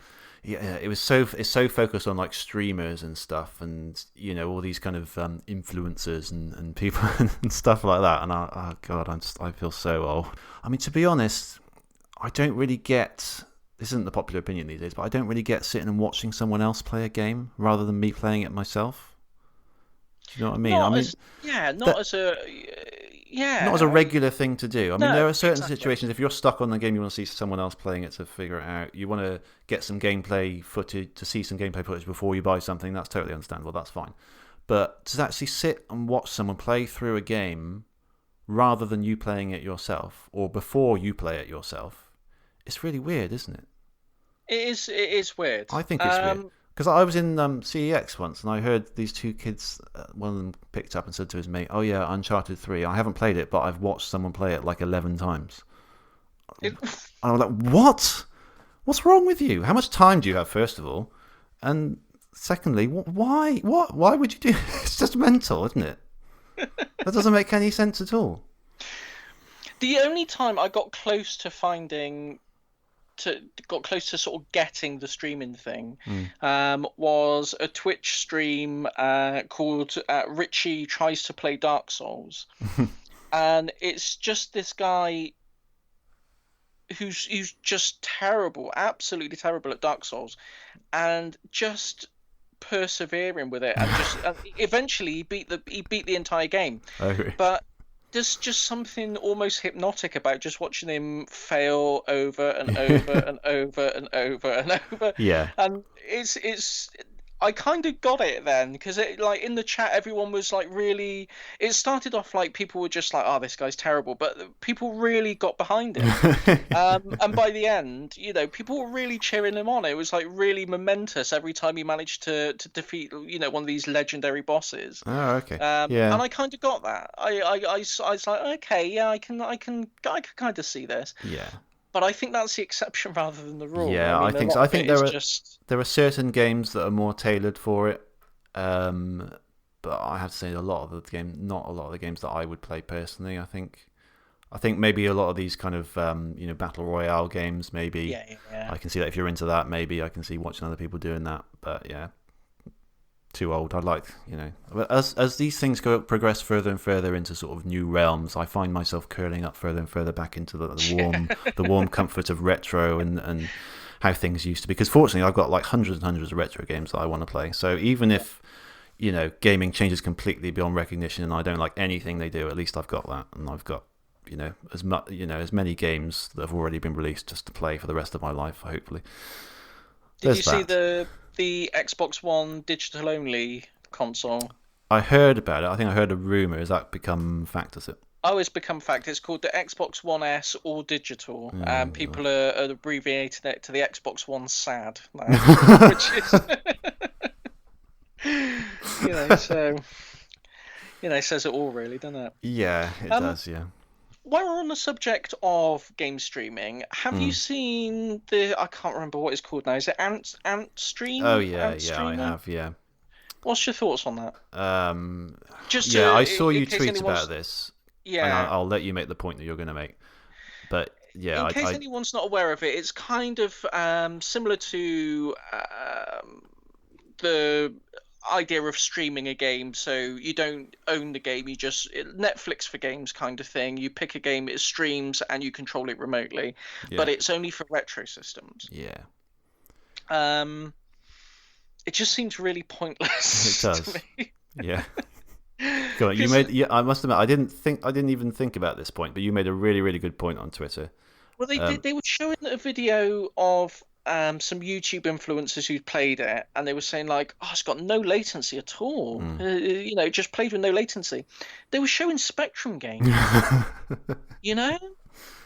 Yeah, it's so focused on like streamers and stuff, and all these kind of influencers and people and stuff like that. And oh god, I feel so old. I mean, to be honest, I don't really get. This isn't the popular opinion these days, but I don't really get sitting and watching someone else play a game rather than me playing it myself. Do you know what I mean? Not I mean, as not as a not as a regular thing to do. I mean, No, there are certain exactly. situations, if you're stuck on the game, you want to see someone else playing it to figure it out. You want to get some gameplay footage, to see some gameplay footage before you buy something. That's totally understandable. That's fine. But to actually sit and watch someone play through a game rather than you playing it yourself or before you play it yourself, it's really weird, isn't it? It is weird. I think it's weird. Because I was in CEX once and I heard these two kids, one of them picked up and said to his mate, "Oh yeah, Uncharted 3. I haven't played it, but I've watched someone play it like 11 times." And I was like, what? What's wrong with you? How much time do you have, first of all? And secondly, why? What? Why would you do It's just mental, isn't it? That doesn't make any sense at all. The only time I got close to sort of getting the streaming thing was a Twitch stream called Richie Tries to Play Dark Souls. And it's just this guy who's just terrible, absolutely terrible at Dark Souls, and just persevering with it, and eventually he beat the entire game. Okay. But there's just something almost hypnotic about just watching him fail over and over and over and over and over. Yeah. And it's I kind of got it then, because like in the chat everyone was like really. It started off like people were just like, "Oh, this guy's terrible," but people really got behind it. And by the end, people were really cheering him on. It was like really momentous every time he managed to defeat one of these legendary bosses. Oh, okay. And I kind of got that. I was like, okay, yeah, I can kind of see this. Yeah. But I think that's the exception rather than the rule. Yeah, I I mean, think a so. lot I of think it there is are just. there are certain games that are more tailored for it. But I have to say, not a lot of the games that I would play personally. I think maybe a lot of these kind of battle royale games. Maybe Yeah. I can see that if you're into that. Maybe I can see watching other people doing that. But yeah, too old. I'd like as these things progress further and further into sort of new realms, I find myself curling up further and further back into the warm comfort of retro and how things used to be. Because fortunately, I've got like hundreds and hundreds of retro games that I want to play. So even if gaming changes completely beyond recognition and I don't like anything they do, at least I've got that, and I've got as many games that have already been released just to play for the rest of my life, hopefully. Did you see the Xbox One digital only console? I heard about it. I think I heard a rumor. Has that become fact? Has it? Oh, it's become fact. It's called the Xbox One S All Digital. People are abbreviating it to the Xbox One SAD now, which is, so says it all, really, doesn't it? Yeah, it does. Yeah. While we're on the subject of game streaming, have you seen the? I can't remember what it's called now. Is it Ant Stream? Oh yeah, Ant yeah, I have. Yeah. What's your thoughts on that? I saw you tweet about this. Yeah. And I'll let you make the point that you're going to make. But yeah, in case anyone's not aware of it, it's kind of similar to the idea of streaming a game. So you don't own the game, you just Netflix for games kind of thing. You pick a game, it streams, and you control it remotely. Yeah. But it's only for retro systems. Yeah. It just seems really pointless. It does. To me. Yeah. Go on. You made. Yeah, I must admit, I didn't even think about this point, but you made a really, really good point on Twitter. Well, they were showing a video of some YouTube influencers who played it, and they were saying like, "Oh, it's got no latency at all. Just played with no latency." They were showing Spectrum games.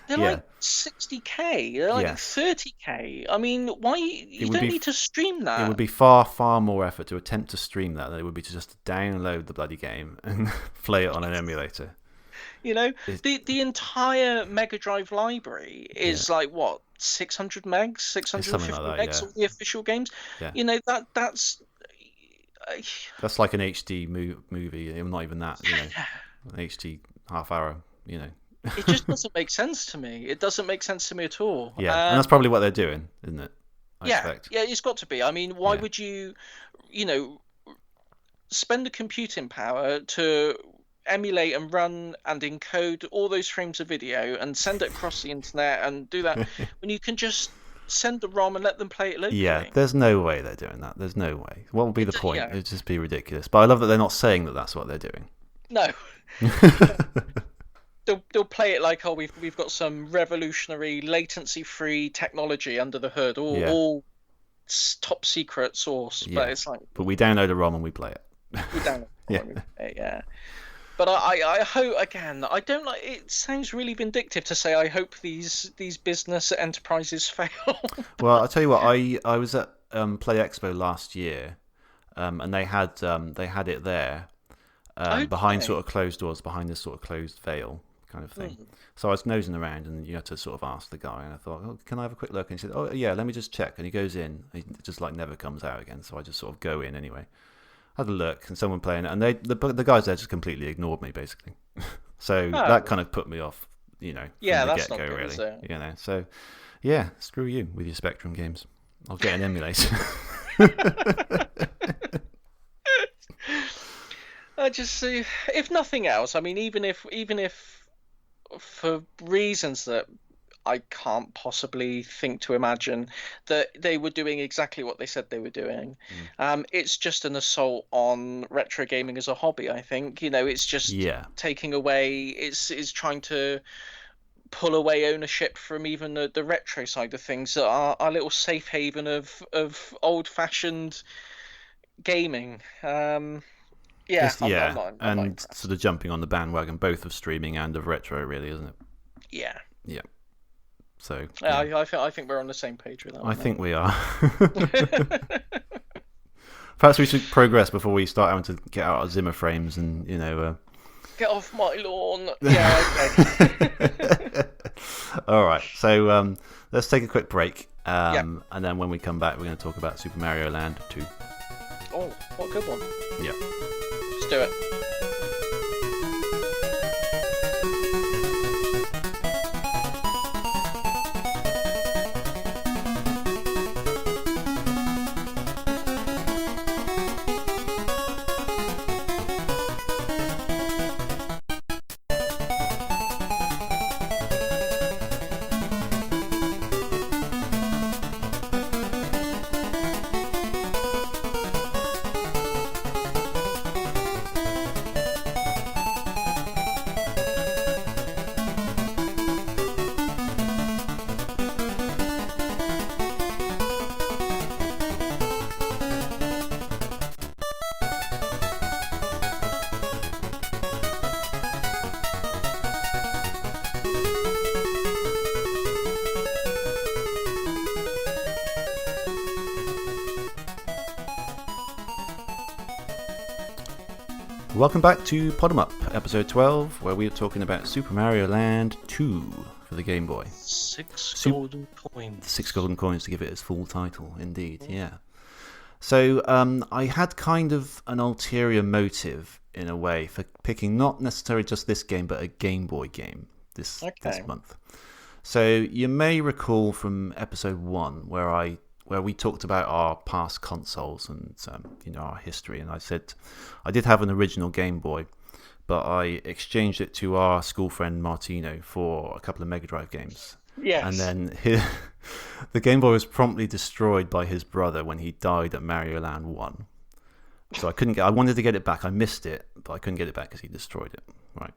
They're like 60k. They're like 30k. I mean, why you don't need to stream that? It would be far, far more effort to attempt to stream that than it would be to just download the bloody game and play it on an emulator. The entire Mega Drive library is like what, 600 megs, 650 megs, all the official games. Yeah. That's like an HD movie. Not even that. An HD half hour. It just doesn't make sense to me. It doesn't make sense to me at all. Yeah, and that's probably what they're doing, isn't it? I expect. Yeah, it's got to be. I mean, why would you, spend the computing power to emulate and run and encode all those frames of video and send it across the internet and do that when you can just send the ROM and let them play it locally? Yeah, there's no way they're doing that. There's no way. What would be the point? It'd just be ridiculous. But I love that they're not saying that that's what they're doing. No. They'll play it like, oh, we've got some revolutionary latency-free technology under the hood, all top secret source. Yeah. But it's like, but we download a ROM and we play it. We download a ROM and we play it, yeah. But I hope, again, I don't like. It sounds really vindictive to say I hope these business enterprises fail. Well, I'll tell you what. I was at Play Expo last year, and they had it there behind sort of closed doors, behind this sort of closed veil kind of thing. So I was nosing around, and you had to sort of ask the guy, and I thought, oh, can I have a quick look? And he said, oh yeah, let me just check. And he goes in, he just like never comes out again. So I just sort of go in anyway. Had a look, and someone playing it, and the guys there just completely ignored me basically. So that kind of put me off, from the that's get-go, not good, really. is it? So yeah, screw you with your Spectrum games. I'll get an emulator. I just see, if nothing else, I mean, even if for reasons that I can't possibly think to imagine, that they were doing exactly what they said they were doing. It's just an assault on retro gaming as a hobby, I think. It's just taking away, it's trying to pull away ownership from even the retro side of things, that are our little safe haven of old-fashioned gaming. I'm not sort of jumping on the bandwagon both of streaming and of retro, really, isn't it? Yeah. Yeah. So I think we're on the same page with that. I think we are. Perhaps we should progress before we start having to get out our Zimmer frames and get off my lawn. Yeah, okay. All right. So let's take a quick break, and then when we come back, we're going to talk about Super Mario Land 2. Oh, what a good one. Yeah. Let's do it. Welcome back to Pod 'em Up, episode 12, where we are talking about Super Mario Land 2 for the Game Boy. Golden coins. 6 golden coins to give it its full title, indeed, yeah. So I had kind of an ulterior motive, in a way, for picking not necessarily just this game, but a Game Boy game this month. So you may recall from episode 1 where we talked about our past consoles and our history, and I said I did have an original Game Boy, but I exchanged it to our school friend Martino for a couple of Mega Drive games. Yes. And then the Game Boy was promptly destroyed by his brother when he died at Mario Land 1. So I wanted to get it back. I missed it, but I couldn't get it back because he destroyed it. Right.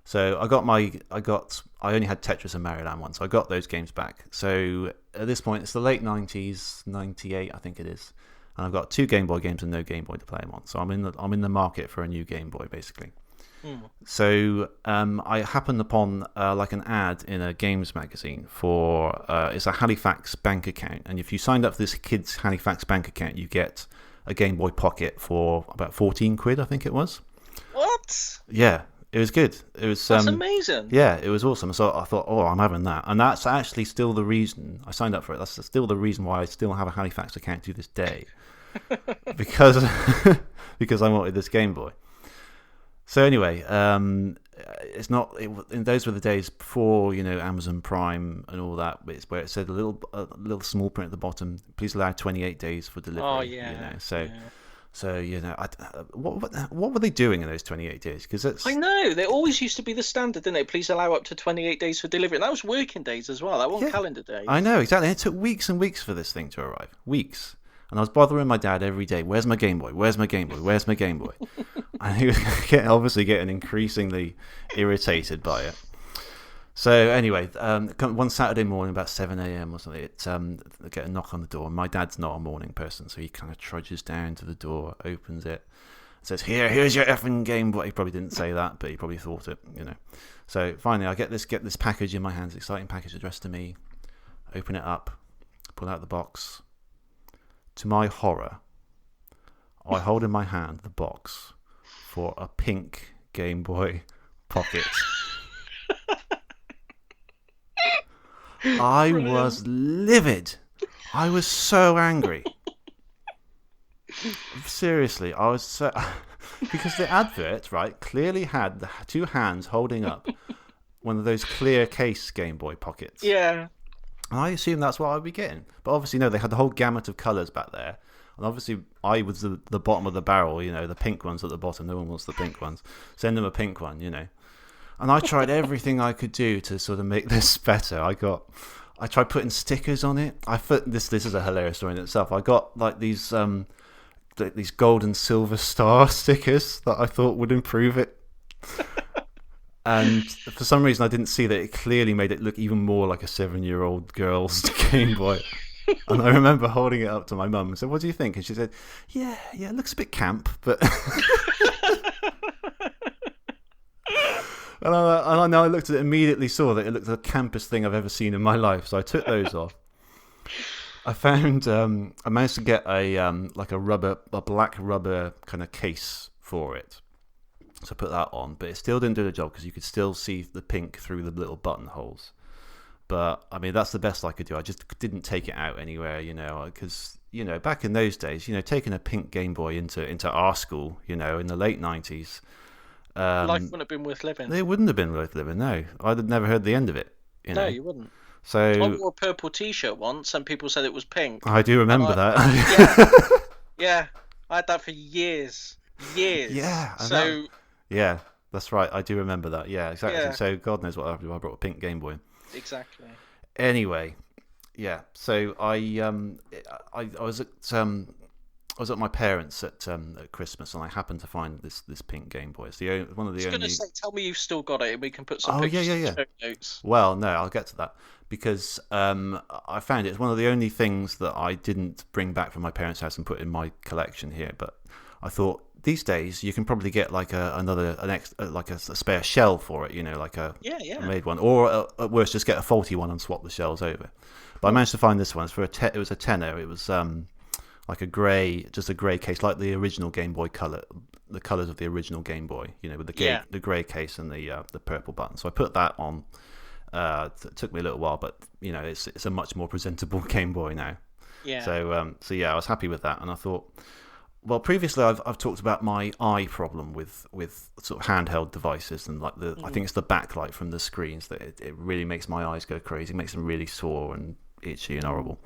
So I only had Tetris and Mario Land 1, so I got those games back. So at this point, it's the late 90s, 98, I think it is. And I've got 2 Game Boy games and no Game Boy to play them on. So I'm in the market for a new Game Boy, basically. So I happened upon like an ad in a games magazine for it's a Halifax bank account, and if you signed up for this kid's Halifax bank account, you get a Game Boy Pocket for about 14 quid, I think it was. What? Yeah, it was good. It was that's amazing. Yeah, it was awesome. So I thought, I'm having that, and that's actually still the reason I signed up for it. That's still the reason why I still have a Halifax account to this day, because I wanted this Game Boy. So anyway, those were the days before Amazon Prime and all that. It's where it said a little small print at the bottom. Please allow 28 days for delivery. Oh yeah. What were they doing in those 28 days? Because I know they always used to be the standard, didn't it? Please allow up to 28 days for delivery. And that was working days as well. That wasn't calendar days. I know exactly. It took weeks and weeks for this thing to arrive. Weeks. And I was bothering my dad every day. Where's my Game Boy? Where's my Game Boy? Where's my Game Boy? And he was obviously getting increasingly irritated by it. So anyway, one Saturday morning about 7 a.m. or something, I get a knock on the door. My dad's not a morning person, so he kind of trudges down to the door, opens it, says, here's your effing Game Boy. He probably didn't say that, but he probably thought it, So finally, I get this package in my hands, exciting package addressed to me, open it up, pull out the box. To my horror, I hold in my hand the box for a pink Game Boy Pocket. I was livid. I was so angry. Seriously, I was so... because the advert, right, clearly had the 2 hands holding up one of those clear case Game Boy Pockets. Yeah. And I assumed that's what I'd be getting. But obviously, no, they had the whole gamut of colours back there. And obviously, I was the bottom of the barrel, the pink ones at the bottom. No one wants the pink ones. Send them a pink one, And I tried everything I could do to sort of make this better. I tried putting stickers on it. This is a hilarious story in itself. I got like these gold and silver star stickers that I thought would improve it. And for some reason, I didn't see that it clearly made it look even more like a 7-year-old girl's Game Boy. And I remember holding it up to my mum and said, "What do you think?" And she said, "Yeah, it looks a bit camp, but." And I looked at it, immediately saw that it looked the campest thing I've ever seen in my life. So I took those off. I found I managed to get a black rubber kind of case for it. So I put that on, but it still didn't do the job because you could still see the pink through the little buttonholes. But I mean, that's the best I could do. I just didn't take it out anywhere, because back in those days, taking a pink Game Boy into our school, in the late 90s, life wouldn't have been worth living. It wouldn't have been worth living. No, I'd have never heard the end of it. No, you wouldn't. So I wore a purple T-shirt once, and people said it was pink. I do remember that. Yeah, I had that for years. Yeah. Yeah, that's right. I do remember that. Yeah, exactly. Yeah. So God knows what I brought a pink Game Boy. Exactly. Anyway, yeah. So I was at my parents at Christmas, and I happened to find this pink Game Boy. It's one of the only. I was going to say, tell me you've still got it, and we can put some pictures in the show notes. Well, no, I'll get to that because I found it's one of the only things that I didn't bring back from my parents' house and put in my collection here. But I thought these days you can probably get like a spare shell for it, like a made one, or at worst just get a faulty one and swap the shells over. But I managed to find this one. It was a tenner. It was like a grey, just a grey case, like the original Game Boy Color, the colours of the original Game Boy, with the grey case and the purple button. So I put that on. It took me a little while, but it's a much more presentable Game Boy now. Yeah. So yeah, I was happy with that, and I thought, well, previously I've talked about my eye problem with sort of handheld devices, and like I think it's the backlight from the screens that it really makes my eyes go crazy, makes them really sore and itchy and horrible.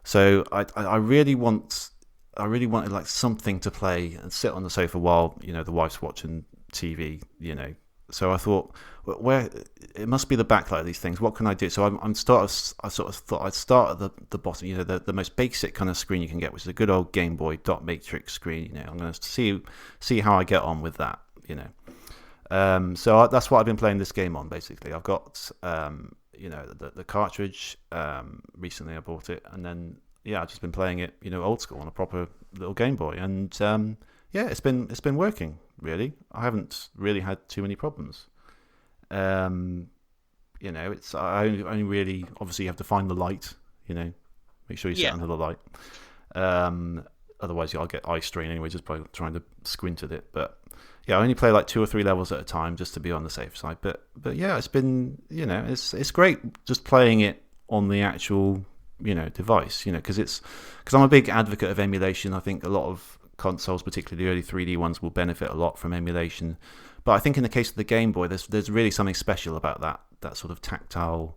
So I really wanted like something to play and sit on the sofa while the wife's watching TV. So I thought, where it must be the backlight of these things. What can I do? So I sort of thought I'd start at the bottom, the most basic kind of screen you can get, which is a good old Game Boy dot matrix screen. I'm going to see how I get on with that. So that's what I've been playing this game on. Basically, I've got the cartridge. Recently I bought it, and then I've just been playing it old school on a proper little Game Boy, and it's been working. Really, I haven't really had too many problems. It's I only really, obviously you have to find the light. Make sure you sit under the light. Otherwise I'll get eye strain anyway just by trying to squint at it. But I only play like 2 or 3 levels at a time just to be on the safe side. But yeah, it's been it's great just playing it on the actual device. Because I'm a big advocate of emulation. I think a lot of consoles, particularly the early 3D ones, will benefit a lot from emulation. But I think in the case of the Game Boy, there's really something special about that sort of tactile,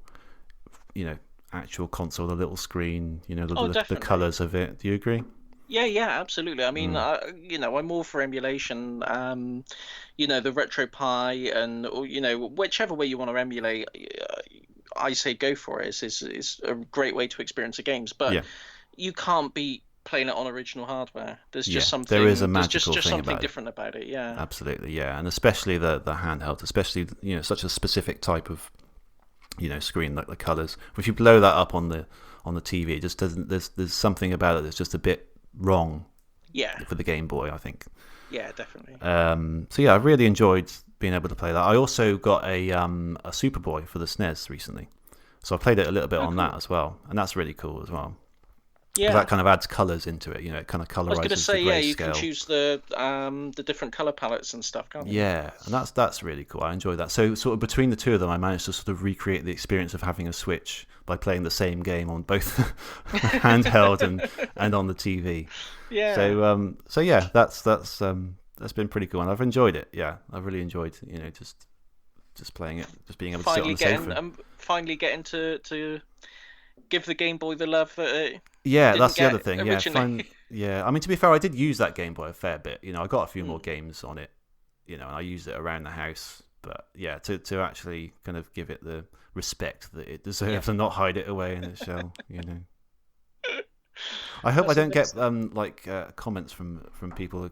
actual console, the little screen, the colours of it. Do you agree? Yeah, absolutely. I mean, I'm all for emulation. The RetroPie and whichever way you want to emulate, I say go for it. It's a great way to experience the games, but you can't beat playing it on original hardware. There's just something. There is a magical thing something about different about it. Yeah, absolutely. Yeah, and especially the handheld, especially such a specific type of screen, like the colours. If you blow that up on the TV, it just doesn't. There's something about it that's just a bit wrong. Yeah. For the Game Boy, I think. Yeah, definitely. So I really enjoyed being able to play that. I also got a Superboy for the SNES recently, so I played it a little bit on that as well, and that's really cool as well. Yeah, that kind of adds colours into it. It kind of colorizes. I was going to say, you can choose the different colour palettes and stuff, can't you? Yeah, and that's really cool. I enjoy that. So sort of between the two of them, I managed to sort of recreate the experience of having a Switch by playing the same game on both handheld and on the TV. Yeah. So yeah, that's been pretty cool, and I've enjoyed it. Yeah, I've really enjoyed just playing it, just being able to sit on the sofa. Finally getting to give the Game Boy the love that it that's the other thing. Originally. I mean, to be fair, I did use that Game Boy a fair bit. I got a few more games on it, and I used it around the house. But to actually kind of give it the respect that it deserves and not hide it away in its shell. I hope I don't get comments from people,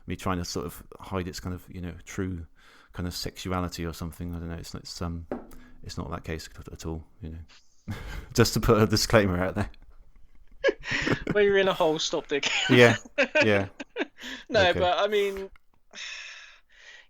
me trying to sort of hide its kind of true kind of sexuality or something. I don't know. It's not that case at all. Just to put a disclaimer out there. When you're in a hole, stop digging. Yeah. No, okay. But I mean,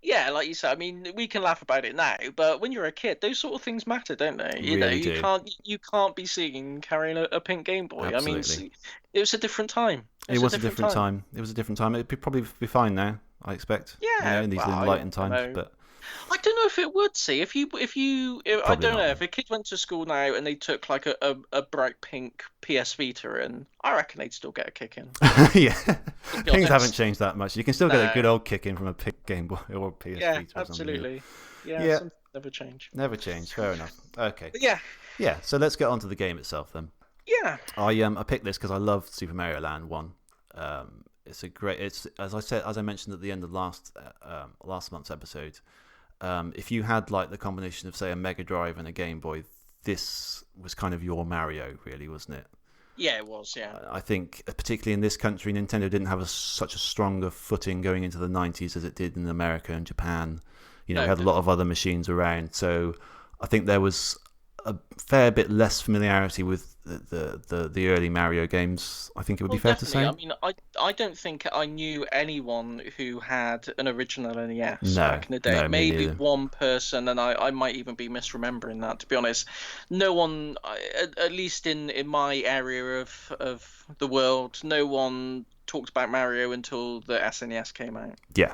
like you said, I mean, we can laugh about it now, but when you're a kid, those sort of things matter, don't they? You can't be seen carrying a pink Game Boy. Absolutely. I mean, it was a different time. It was a different time. It was a different time. It'd probably be fine now, I expect. Yeah. In these enlightened times, but. I don't know if it would see if I don't know if a kid went to school now and they took like a bright pink PS Vita, and I reckon they'd still get a kick in. Yeah, things haven't changed that much. You can still get a good old kick in from a pink Game Boy or PS Vita. Yeah, absolutely. Yeah, never change. Never change. Fair enough. Okay. But yeah. So let's get on to the game itself then. Yeah. I picked this because I love Super Mario Land 1. It's as I mentioned at the end of last month's episode. If you had like the combination of say a Mega Drive and a Game Boy, this was kind of your Mario, really, wasn't it? Yeah, it was. Yeah. I think particularly in this country, Nintendo didn't have such a stronger footing going into the 90s as it did in America and Japan. We had a lot of other machines around, so I think there was a fair bit less familiarity with the early Mario games, I think it would be Well, fair to definitely. say. I mean, I don't think I knew anyone who had an original NES No, back in the day. no, me Maybe neither. one person, and I might even be misremembering that, to be honest. No one, at least in my area of the world, no one talked about Mario until the SNES came out. Yeah,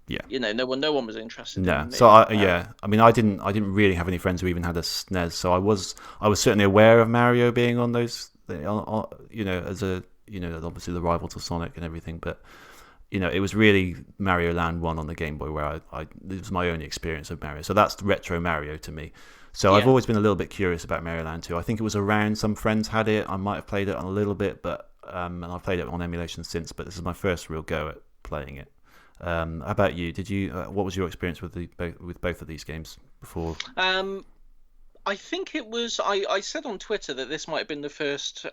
yeah. No one was interested No, in so Mario. I mean, I didn't really have any friends who even had a SNES, so I was certainly aware of Mario being on those, as a obviously the rival to Sonic and everything, but it was really Mario Land 1 on the Game Boy where it was my only experience of Mario, so that's retro Mario to me. So I've Yeah. always been a little bit curious about Mario Land 2. I think it was around, some friends had it, I might have played it on a little bit, but and I've played it on emulation since, but this is my first real go at playing it. How about you? Did you? What was your experience with with both of these games before? Um, I think it was. I said on Twitter that this might have been the first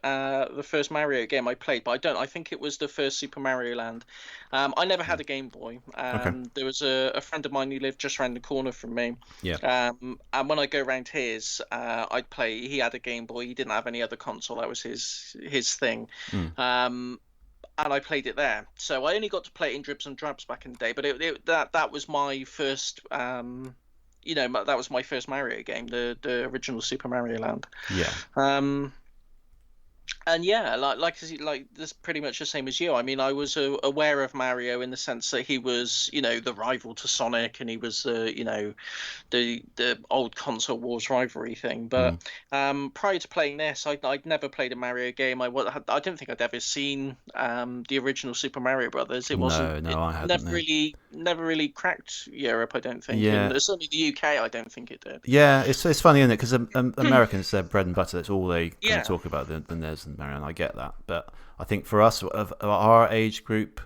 Mario game I played, but I don't. I think it was the first Super Mario Land. I never had a Game Boy. Okay. There was a friend of mine who lived just around the corner from me. Yeah. And when I go round his, I'd play. He had a Game Boy. He didn't have any other console. That was his thing. Mm. And I played it there. So I only got to play it in dribs and drabs back in the day. But that was my first. That was my first Mario game, the original Super Mario Land. Yeah. And yeah, like this pretty much the same as you. I mean, I was aware of Mario in the sense that he was, the rival to Sonic, and he was, the old console wars rivalry thing. But prior to playing this, I'd never played a Mario game. I don't think I'd ever seen the original Super Mario Brothers. It wasn't. No, I hadn't. Never really cracked Europe, I don't think. Yeah. And certainly the UK, I don't think it did. Yeah, it's funny, isn't it? Because Americans, their bread and butter, that's all they kind Yeah. of talk about, the NES and Mario, and I get that. But I think for us, of our age group,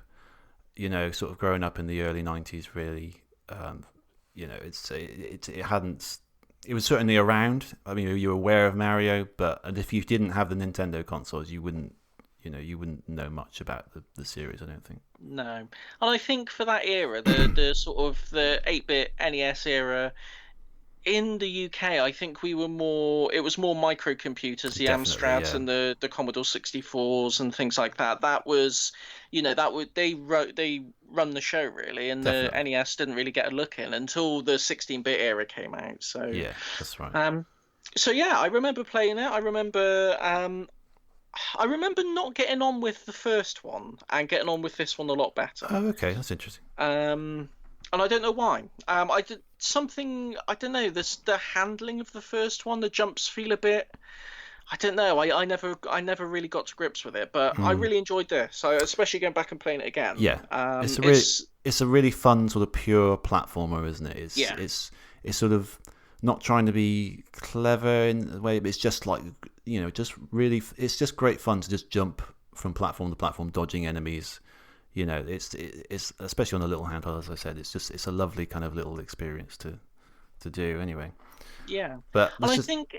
sort of growing up in the early 90s, really, it hadn't. It was certainly around. I mean, you were aware of Mario, but if you didn't have the Nintendo consoles, you wouldn't know much about the series, I don't think. No, and I think for that era, the sort of the 8-bit NES era in the UK, I think we were more. It was more microcomputers, the Definitely, Amstrads yeah. and the Commodore 64s and things like that. That was, they run the show really, and Definitely. the NES didn't really get a look in until the 16-bit era came out. So Yeah, that's right. so yeah, I remember playing it. I remember not getting on with the first one and getting on with this one a lot better. Oh, okay, that's interesting. And I don't know why. I did something. I don't know. The handling of the first one, the jumps feel a bit. I don't know. I never really got to grips with it, but I really enjoyed this. So especially going back and playing it again. Yeah, it's a really fun sort of pure platformer, isn't it? It's sort of not trying to be clever in a way, but it's just like it's just great fun to just jump from platform to platform, dodging enemies. It's especially on a little handheld, as I said. It's a lovely kind of little experience to do anyway. Yeah, but and I think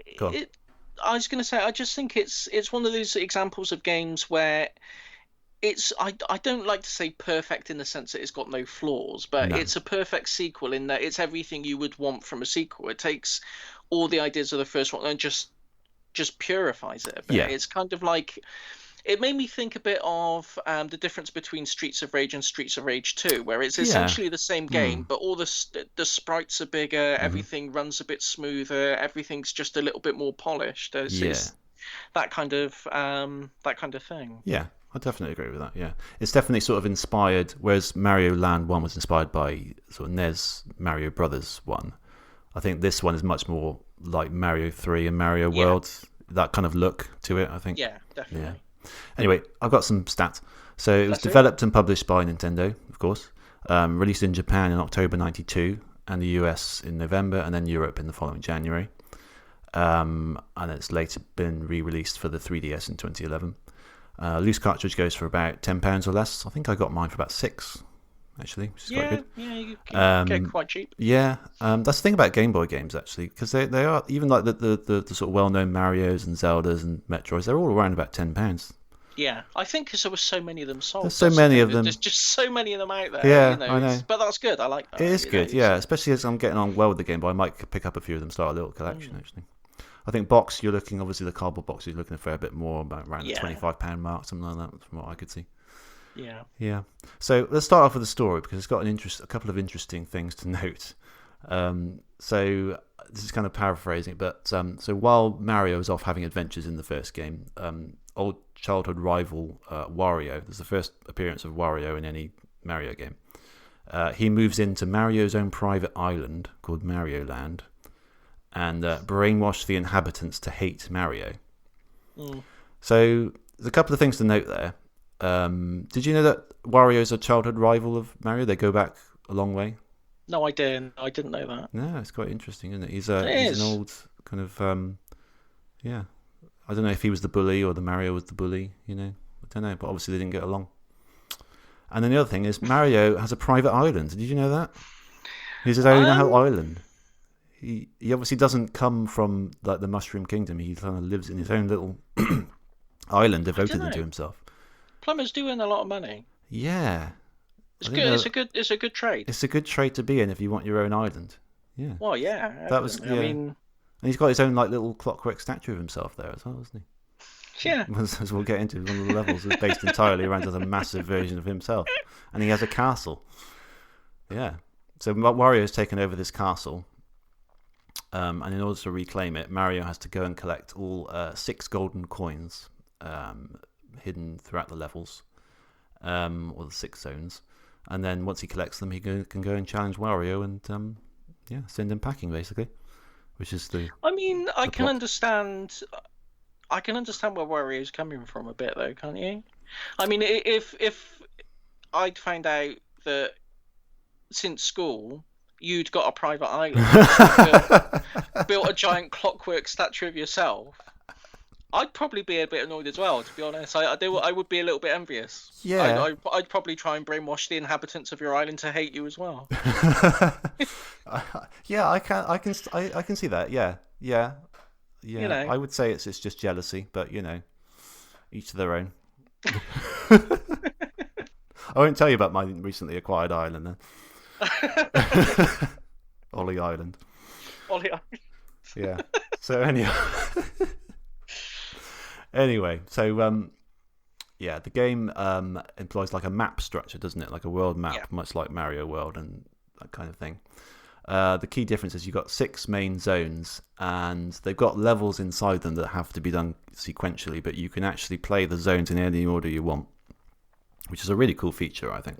I was going to say, I just think it's one of those examples of games where I don't like to say perfect in the sense that it's got no flaws, but it's a perfect sequel in that it's everything you would want from a sequel. It takes all the ideas of the first one and just purifies it a bit. Yeah. It's kind of like. It made me think a bit of the difference between Streets of Rage and Streets of Rage 2, where it's essentially the same game, but all the sprites are bigger, everything runs a bit smoother, everything's just a little bit more polished. It's that kind of thing. Yeah, I definitely agree with that. Yeah, it's definitely sort of inspired. Whereas Mario Land 1 was inspired by sort of NES Mario Brothers 1. I think this one is much more like Mario 3 and Mario World. That kind of look to it, I think. Yeah, definitely. Yeah. Anyway, I've got some stats. So it was developed and published by Nintendo, of course. Released in Japan in October 92, and the US in November, and then Europe in the following January. And it's later been re-released for the 3DS in 2011. Loose cartridge goes for about £10 or less. I think I got mine for about £6, actually, which is quite good. Yeah, you can get quite cheap. Yeah, that's the thing about Game Boy games, actually, because they are, even like the sort of well-known Marios and Zeldas and Metroids, they're all around about £10. Yeah, I think because there were so many of them sold. There's so many of them. There's just so many of them out there. Yeah, I know. But that's good. I like that. It is good, yeah. Especially as I'm getting on well with the Game Boy, I might pick up a few of them, start a little collection, actually. I think box, you're looking, obviously the cardboard box, you're looking for a bit more, about around the Yeah. £25 mark, something like that, from what I could see. Yeah. Yeah. So let's start off with the story because it's got a couple of interesting things to note. So this is kind of paraphrasing, but so while Mario is off having adventures in the first game, old childhood rival Wario, this is the first appearance of Wario in any Mario game. He moves into Mario's own private island called Mario Land and brainwash the inhabitants to hate Mario. So there's a couple of things to note there. Did you know that Wario is a childhood rival of Mario? They go back a long way. No, I didn't. I didn't know that. No, it's quite interesting, isn't it? He's It an old kind of yeah. I don't know if he was the bully or the Mario was the bully. I don't know, but obviously they didn't get along. And then the other thing is Mario has a private island. Did you know that? He's his own island. He obviously doesn't come from like the Mushroom Kingdom. He kind of lives in his own little island devoted to himself. Plumbers do earn a lot of money. Yeah, it's good. It's a good trade. It's a good trade to be in if you want your own island. Yeah. Well, yeah. That was. Yeah. I mean, and he's got his own like little clockwork statue of himself there as well, isn't he? Yeah. As we'll get into, one of the levels is based entirely around as a massive version of himself, and he has a castle. Yeah. So Wario's taken over this castle, and in order to reclaim it, Mario has to go and collect all 6 golden coins hidden throughout the levels, or the 6 zones. And then once he collects them, he can go and challenge Wario and send him packing, basically. Which is the. I mean, I can plot. understand. I can understand where Wario's coming from a bit, though, can't you? I mean, if I'd found out that since school you'd got a private island, built a giant clockwork statue of yourself, I'd probably be a bit annoyed as well, to be honest. I would be a little bit envious. Yeah. I'd probably try and brainwash the inhabitants of your island to hate you as well. Yeah, I can see that. Yeah. I would say it's just jealousy, but each to their own. I won't tell you about my recently acquired island then. Ollie Island. Ollie Island. Yeah. So anyway, so the game employs like a map structure, doesn't it? Like a world map, much like Mario World and that kind of thing. The key difference is you've got 6 main zones, and they've got levels inside them that have to be done sequentially, but you can actually play the zones in any order you want, which is a really cool feature, I think.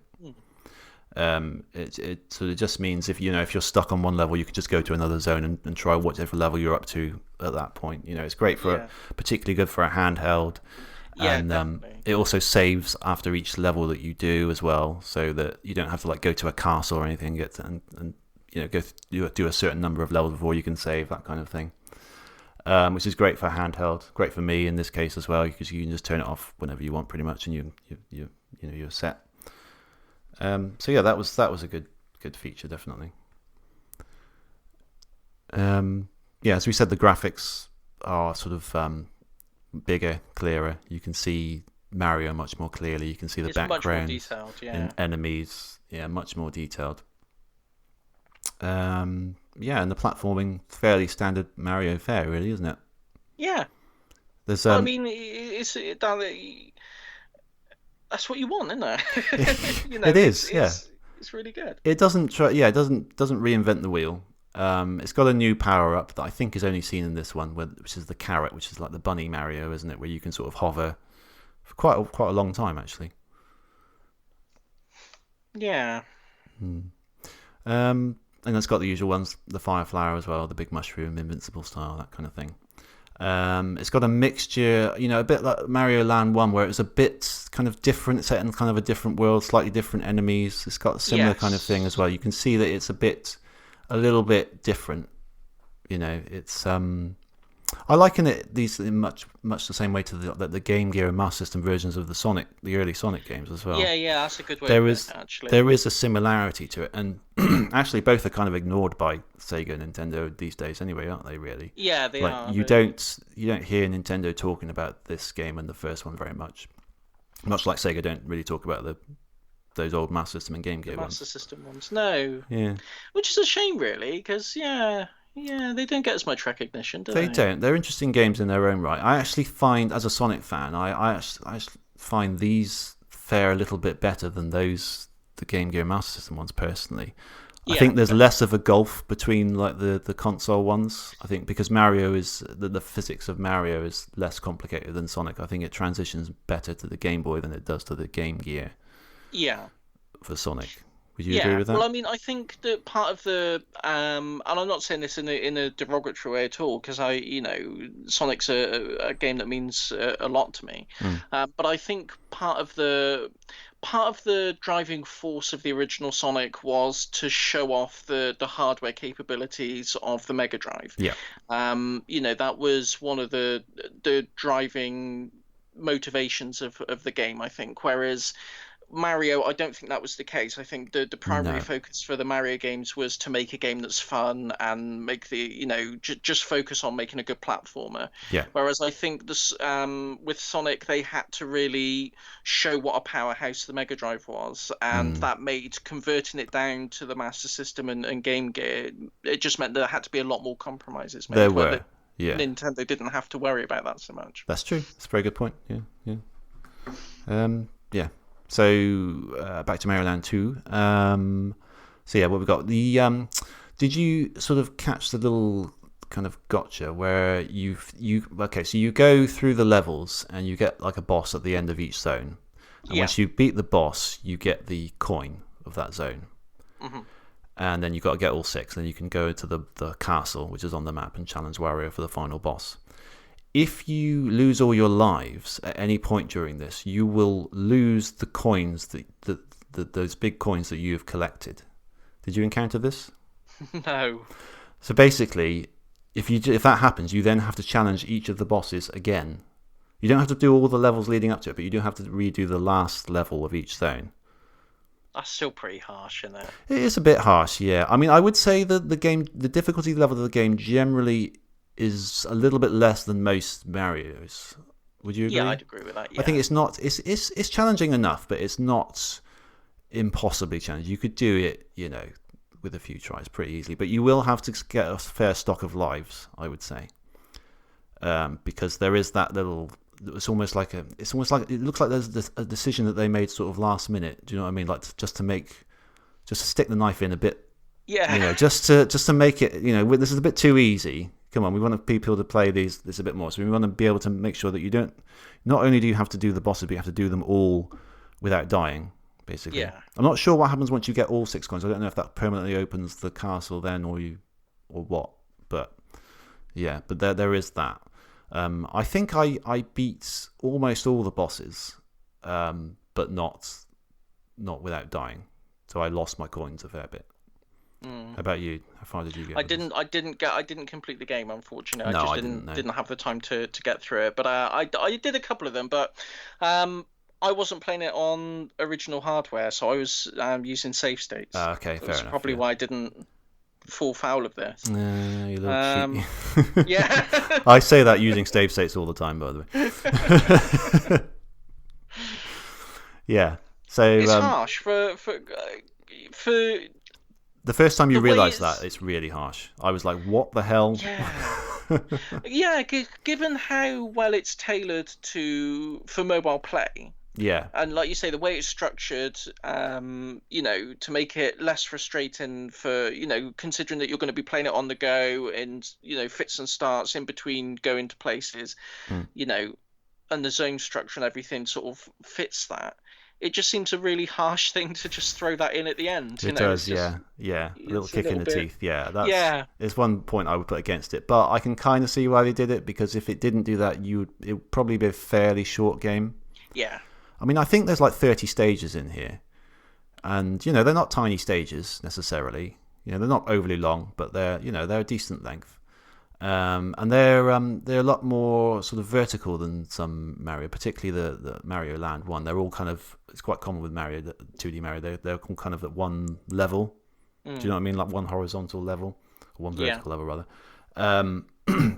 It sort of just means if you're stuck on one level, you can just go to another zone and try whatever level you're up to at that point. It's great for particularly good for a handheld. Yeah, and it also saves after each level that you do as well, so that you don't have to like go to a castle or anything and do a certain number of levels before you can save, that kind of thing. Which is great for handheld, great for me in this case as well, because you can just turn it off whenever you want, pretty much, and you're set. So yeah, that was a good feature, definitely. As we said, the graphics are sort of bigger, clearer. You can see Mario much more clearly. You can see the background, much more detailed, and enemies, much more detailed. And the platforming, fairly standard Mario fare, really, isn't it? Yeah. There's I mean, that's what you want, isn't it? It is. It's really good. It doesn't reinvent the wheel. It's got a new power up that I think is only seen in this one, which is the carrot, which is like the bunny Mario, isn't it? Where you can sort of hover for quite a long time, actually. Yeah. And it's got the usual ones, the fire flower as well, the big mushroom, invincible style, that kind of thing. It's got a mixture, a bit like Mario Land 1, where it was a bit kind of different, set in kind of a different world, slightly different enemies. It's got a similar kind of thing as well. You can see that it's a little bit different. It's I liken it in much the same way to the Game Gear and Master System versions of the early Sonic games as well. Yeah, that's a good way. Actually, there is a similarity to it, and actually both are kind of ignored by Sega and Nintendo these days, anyway, aren't they? Really? Yeah, they are. You don't hear Nintendo talking about this game and the first one very much. Much like Sega don't really talk about those old Master System and Game Gear ones. Master System ones, no. Yeah. Which is a shame, really, because Yeah, they don't get as much recognition, do They they? don't. They're interesting games in their own right. I actually find, as a Sonic fan, I actually find these fare a little bit better than the Game Gear Master System ones personally. I Yeah, think there's definitely. less of a gulf between like the console ones. I think because Mario is the physics of Mario is less complicated than Sonic. I think it transitions better to the Game Boy than it does to the Game Gear Yeah. for Sonic. Would you agree Yeah, with well, that? I mean, I think that part of the and I'm not saying this in a derogatory way at all, because Sonic's a game that means a lot to me, Mm. but I think part of the driving force of the original Sonic was to show off the hardware capabilities of the Mega Drive. Yeah. That was one of the driving motivations of the game, I think, whereas Mario, I don't think that was the case. I think the primary No. focus for the Mario games was to make a game that's fun and make just focus on making a good platformer. Yeah. Whereas I think this with Sonic they had to really show what a powerhouse the Mega Drive was, and Mm. that made converting it down to the Master System and Game Gear. It just meant there had to be a lot more compromises There made, where were. Yeah. Nintendo didn't have to worry about that so much. That's true. That's a very good point. Yeah. Yeah. Yeah. So back to Mario Land 2. So yeah, what we got? Did you sort of catch the little kind of gotcha where so you go through the levels and you get like a boss at the end of each zone, and Yeah. once you beat the boss, you get the coin of that zone, Hmm. and then you got to get all six. Then you can go to the castle, which is on the map, and challenge Wario for the final boss. If you lose all your lives at any point during this, you will lose the coins those big coins that you have collected. Did you encounter this? No. So basically, if that happens, you then have to challenge each of the bosses again. You don't have to do all the levels leading up to it, but you do have to redo the last level of each zone. That's still pretty harsh, isn't it? It is a bit harsh, yeah. I mean, I would say that the difficulty level of the game generally is a little bit less than most Mario's. Would you Yeah, agree? I'd agree with that. I think Yeah. it's not. It's challenging enough, but it's not impossibly challenging. You could do it, with a few tries pretty easily. But you will have to get a fair stock of lives, I would say, because there is that little. It's almost like it looks like there's a decision that they made sort of last minute. Do you know what I mean? Like just to stick the knife in a bit, Yeah. just to make it. This is a bit too easy. Come on, we want people to play this a bit more. So we want to be able to make sure that you don't. Not only do you have to do the bosses, but you have to do them all without dying. Basically, Yeah. I'm not sure what happens once you get all six coins. I don't know if that permanently opens the castle then, or what. But yeah, but there is that. I think I beat almost all the bosses, but not without dying. So I lost my coins a fair bit. Mm. How about you? How far did you get? I With this? didn't. I didn't complete the game, unfortunately. I No, just I didn't know. didn't have the time to get through it. But I did a couple of them. But I wasn't playing it on original hardware, so I was using save states. Okay, So fair that's enough. probably Yeah. why I didn't fall foul of this. You little Um, cheat. yeah. I say that using save states all the time, by the way. Yeah. So It's harsh for the first time you the way realise it's. that, it's really harsh. I was like, what the hell? Yeah. Yeah, given how well it's tailored for mobile play, Yeah. and like you say, the way it's structured, to make it less frustrating for, considering that you're going to be playing it on the go and, fits and starts in between going to places, Mm. And the zone structure and everything sort of fits that. It just seems a really harsh thing to just throw that in at the end. It It's does, just, yeah. Yeah. A little it's a kick in little the bit, teeth. Yeah. yeah, It's one point I would put against it. But I can kind of see why they did it, because if it didn't do that, it would probably be a fairly short game. yeah, I mean, I think there's like 30 stages in here. And, they're not tiny stages necessarily. They're not overly long, but they're a decent length. And they're a lot more sort of vertical than some Mario, particularly the Mario Land one. They're all kind of, it's quite common with Mario, 2D Mario. They're all kind of at one level. Do you know what I mean? Like one horizontal level, or one yeah, vertical level rather.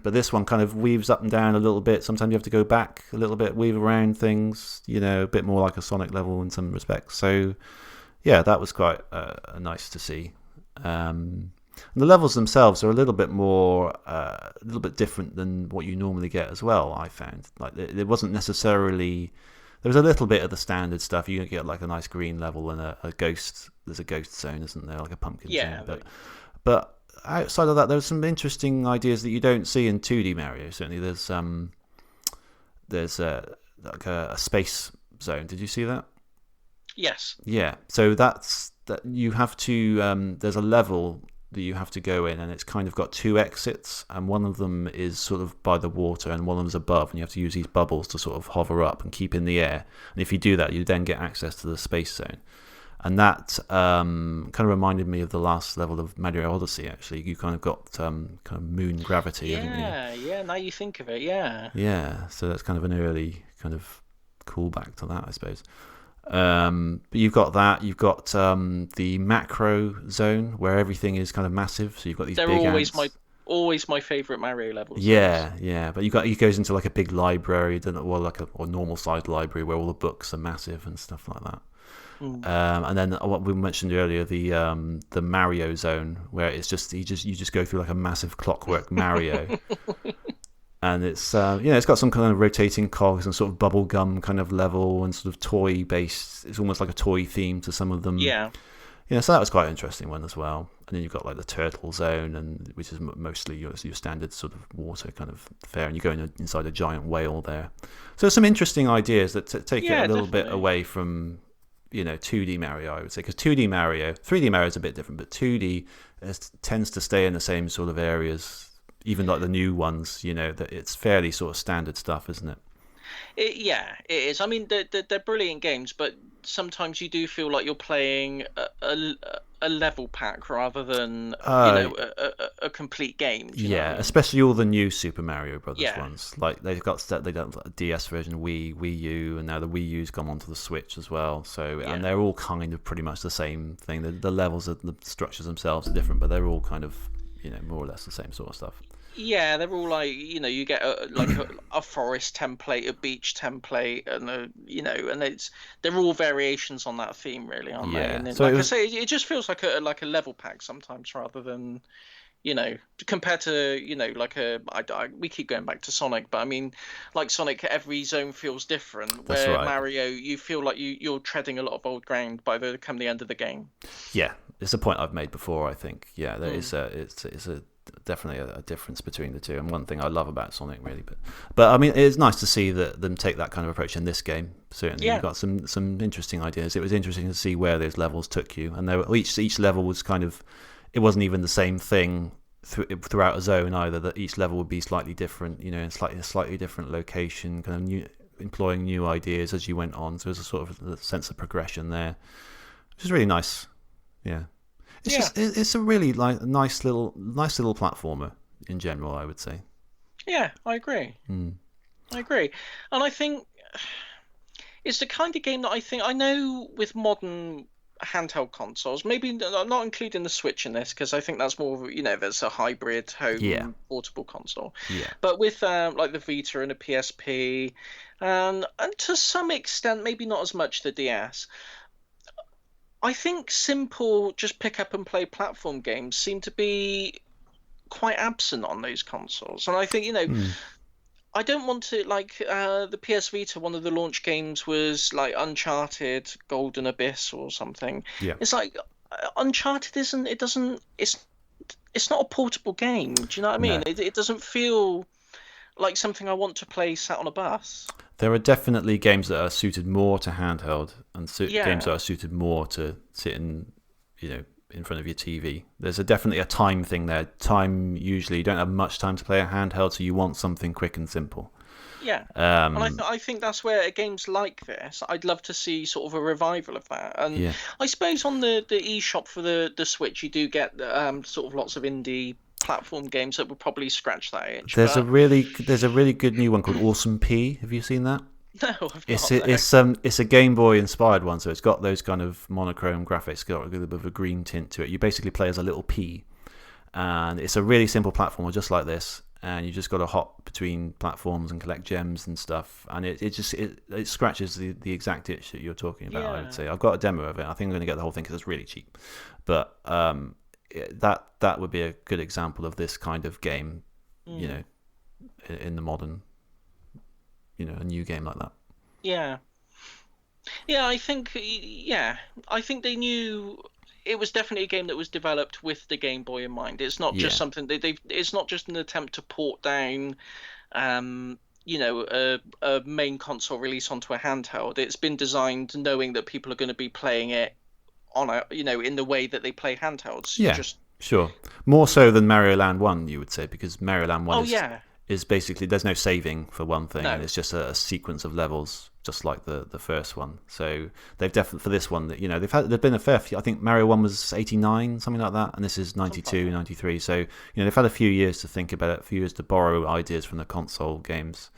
But this one kind of weaves up and down a little bit. Sometimes you have to go back a little bit, weave around things. A bit more like a Sonic level in some respects. So yeah, that was quite nice to see. And the levels themselves are a little bit more, a little bit different than what you normally get as well. I found like it wasn't necessarily. There was a little bit of the standard stuff. You get like a nice green level and a ghost. There's a ghost zone, isn't there? Like a pumpkin zone. But outside of that, there's some interesting ideas that you don't see in 2D Mario. Certainly, there's like a space zone. Did you see that? Yes. Yeah. So that you have to. There's a level that you have to go in, and it's kind of got two exits, and one of them is sort of by the water, and one of them's above, and you have to use these bubbles to sort of hover up and keep in the air. And if you do that, you then get access to the space zone. And that kind of reminded me of the last level of Mario Odyssey. Actually, you kind of got kind of moon gravity, haven't you? Yeah. Now you think of it, yeah. Yeah. So that's kind of an early kind of callback to that, I suppose. But you've got that. You've got the macro zone where everything is kind of massive. So you've got these big ants. Always my favourite Mario levels. Yeah. But he goes into like a big library, well, like a normal sized library where all the books are massive and stuff like that. And then what we mentioned earlier, the Mario zone, where it's just you just go through like a massive clockwork Mario. And it's it's got some kind of rotating cogs and sort of bubble gum kind of level and sort of toy based. It's almost like a toy theme to some of them. Yeah. So that was quite an interesting one as well. And then you've got like the turtle zone, and which is mostly your standard sort of water kind of fare, and you go inside a giant whale there. So there's some interesting ideas that take it a little bit away from 2D Mario, I would say, because 3D Mario is a bit different, but 2D tends to stay in the same sort of areas. Even like the new ones, that it's fairly sort of standard stuff, isn't it? It is. I mean, they're brilliant games, but sometimes you do feel like you're playing a level pack rather than a complete game. Do you know what I mean? Especially all the new Super Mario Brothers ones. Like they got a DS version, Wii U, and now the Wii U's gone onto the Switch as well. So and they're all kind of pretty much the same thing. The levels, the structures themselves are different, but they're all kind of more or less the same sort of stuff. Yeah, they're all like you get a forest template, a beach template, and and they're all variations on that theme, really, aren't they? And so I say, it just feels like a level pack sometimes, rather than compared to we keep going back to Sonic, but I mean, like Sonic, every zone feels different. Where Mario, you feel like you're treading a lot of old ground by the end of the game. Yeah, it's a point I've made before. I think there is it's definitely a difference between the two, and one thing I love about Sonic, really. But I mean, it's nice to see them take that kind of approach in this game. Certainly, you've got some interesting ideas. It was interesting to see where those levels took you, and each level was kind of, it wasn't even the same thing throughout a zone either. That each level would be slightly different, in a slightly different location, kind of employing new ideas as you went on. So there's a sort of a sense of progression there, which is really nice. Yeah. It's a really nice little platformer in general, I would say. Yeah, I agree. I agree, and I think it's the kind of game that I know with modern handheld consoles, maybe not including the Switch in this, because I think that's more of there's a hybrid home portable console. Yeah. But with like the Vita and the PSP, and to some extent, maybe not as much the DS. I think simple, just pick up and play platform games seem to be quite absent on those consoles. And I think, I don't want to, the PS Vita, one of the launch games was like Uncharted Golden Abyss or something. Yeah. It's like Uncharted it's not a portable game. Do you know what I mean? No. It doesn't feel like something I want to play sat on a bus. There are definitely games that are suited more to handheld, and games that are suited more to sit in front of your TV. There's definitely a time thing there. Time, usually you don't have much time to play a handheld, so you want something quick and simple. Yeah, and I think that's where games like this, I'd love to see sort of a revival of that. And I suppose on the eShop for the Switch, you do get sort of lots of indie platform games that would probably scratch that itch. There's a really good new one called Awesome P. Have you seen that? No, I've not. It's a Game Boy inspired one, so it's got those kind of monochrome graphics, got a bit of a green tint to it. You basically play as a little pea, and it's a really simple platformer just like this, and you just got to hop between platforms and collect gems and stuff, and it scratches the exact itch that you're talking about. I would say I've got a demo of it. I think I'm going to get the whole thing because it's really cheap, but that would be a good example of this kind of game, you Mm. know, in the modern, a new game like that. Yeah. Yeah, I think they knew it was definitely a game that was developed with the Game Boy in mind. It's not just Yeah, something it's not just an attempt to port down a main console release onto a handheld. It's been designed knowing that people are going to be playing it on in the way that they play handhelds. yeah, Just sure. More so than Mario Land 1, you would say, because Mario Land 1 oh is yeah, is basically, there's no saving for one thing, and no, it's just a sequence of levels, just like the first one. So they've definitely, for this one, they've been a fair few. I think Mario 1 was 89, something like that, and this is something like 92, that. 93. So they've had a few years to think about it, a few years to borrow ideas from the console games.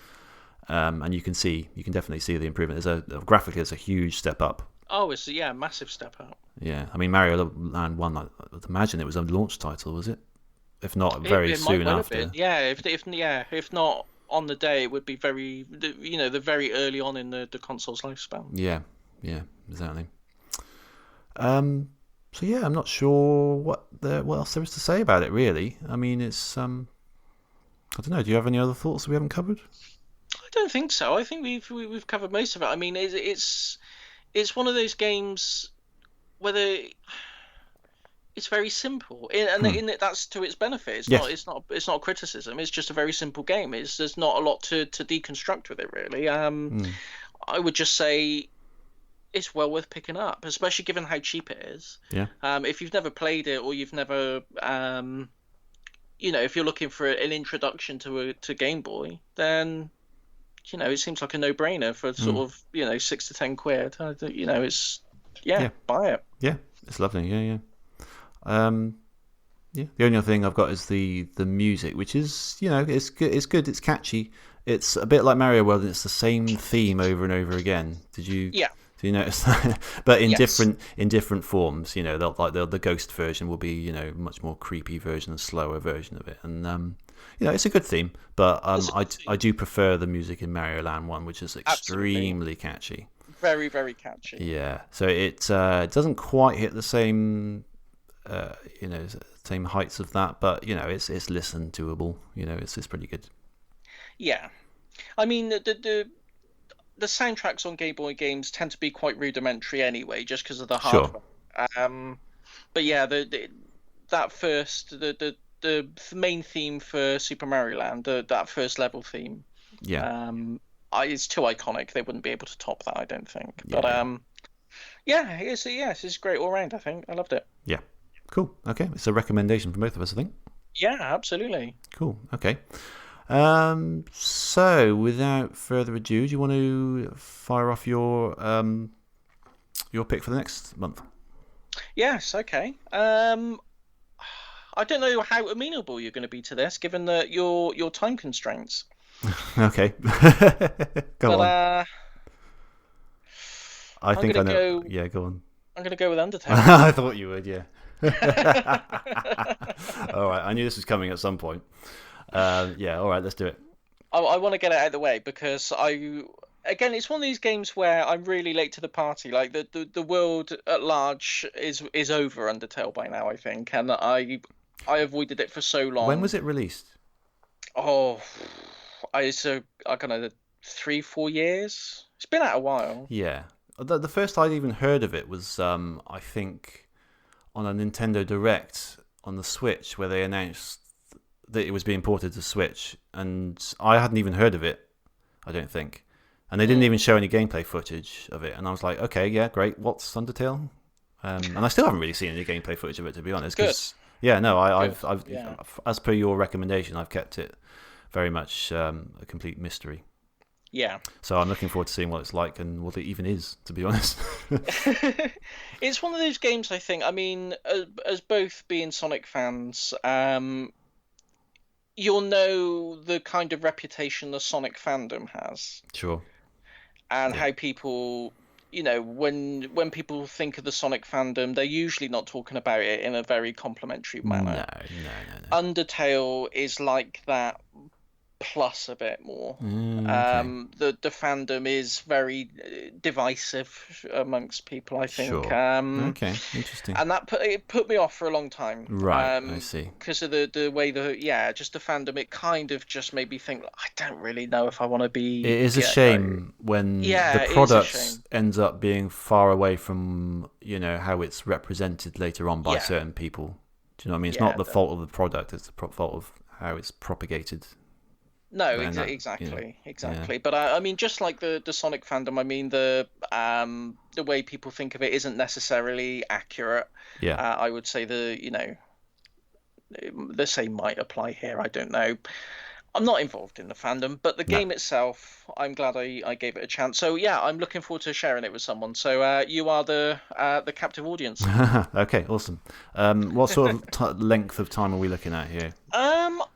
And you can definitely see the improvement. Graphically, there's a huge step up. Oh, it's yeah, massive step up. Yeah, I mean Mario Land 1, I would imagine it was a launch title, was it? If not, It, very it might soon well have been. after. Yeah, if not on the day, it would be the very early on in the console's lifespan. Yeah, yeah, exactly. So yeah, I'm not sure what else there is to say about it. Really, I mean, it's I don't know. Do you have any other thoughts that we haven't covered? I don't think so. I think we've covered most of it. I mean, it's one of those games whether it's very simple, and Hmm. that's to its benefit. Yes. It's not criticism. It's just a very simple game. There's not a lot to deconstruct with it really. Hmm. I would just say it's well worth picking up, especially given how cheap it is. Yeah. If you've never played it or you've never if you're looking for an introduction to Game Boy, then it seems like a no-brainer for Hmm. sort of £6 to £10. It's Yeah. buy it. Yeah. It's lovely. Yeah. Yeah. Um. Yeah. The only other thing I've got is the music, which is it's good. It's good. It's catchy. It's a bit like Mario World, and it's the same theme over and over again. Yeah. Do you notice that? But Yes. in different forms. The ghost version will be much more creepy version, and slower version of it, and it's a good theme. But It's a good I theme. do prefer the music in Mario Land 1, which is Absolutely. extremely catchy. Very, very catchy. Yeah, so it doesn't quite hit the same uh, you know same heights of that, but it's listen doable. It's pretty good. Yeah. I mean, the soundtracks on Game Boy games tend to be quite rudimentary anyway, just because of the Sure. hardware. Um, but yeah, that first the main theme for Super Mario Land, that first level theme, Yeah. um, it's too iconic. They wouldn't be able to top that, I don't think. Yeah. But Yeah. yeah, it's great all round. I think I loved it. Yeah. Cool. Okay, it's a recommendation from both of us, I think. Yeah, absolutely. Cool. Okay. So without further ado, do you want to fire off your pick for the next month? Yes, okay. I don't know how amenable you're going to be to this, given that your time constraints. Okay. Go But on. I I'm think gonna I know. go. Yeah, go on. I'm gonna go with Undertale. I thought you would. Yeah. All right. I knew this was coming at some point. Yeah. All right. Let's do it. I want to get it out of the way because again, it's one of these games where I'm really late to the party. Like the world at large is over Undertale by now, I think, and I avoided it for so When long. was it released? Oh, I kind of 3 4 years. It's been out a while. Yeah. The first I'd even heard of it was I think on a Nintendo Direct on the Switch where they announced that it was being ported to Switch, and I hadn't even heard of it. I don't think, and they didn't Mm, even show any gameplay footage of it. And I was like, okay, yeah, great. What's Undertale? And I still haven't really seen any gameplay footage of it, to be honest. good, Because yeah, no, good. I've Yeah, as per your recommendation, I've kept it very much a complete mystery. yeah. So I'm looking forward to seeing what it's like and what it even is, to be honest. It's one of those games, I think. I mean, as both being Sonic fans, you'll know the kind of reputation the Sonic fandom has, Sure. and Yeah. how people, when people think of the Sonic fandom, they're usually not talking about it in a very complimentary No, manner. no, no, no. Undertale is like that plus a bit more. Okay. The fandom is very divisive amongst people, I think. Sure. Okay. Interesting. And it put me off for a long time. Right. I see. Because of the way just the fandom, it kind of just made me think, I don't really know if I want to It be. is a shame when the It is a product shame. ends up being far away from, how it's represented later on by Yeah, certain people. Do you know what I mean? It's not yeah. the fault of the product, it's the fault of how it's propagated. No, And that, yeah. exactly. But I mean, just like the Sonic fandom, I mean the way people think of it isn't necessarily accurate. Yeah. I would say the same might apply here. I don't know. I'm not involved in the fandom, but the No. game itself, I'm glad I gave it a chance. So yeah, I'm looking forward to sharing it with someone. So you are the captive audience. Okay, awesome. What sort of length of time are we looking at here?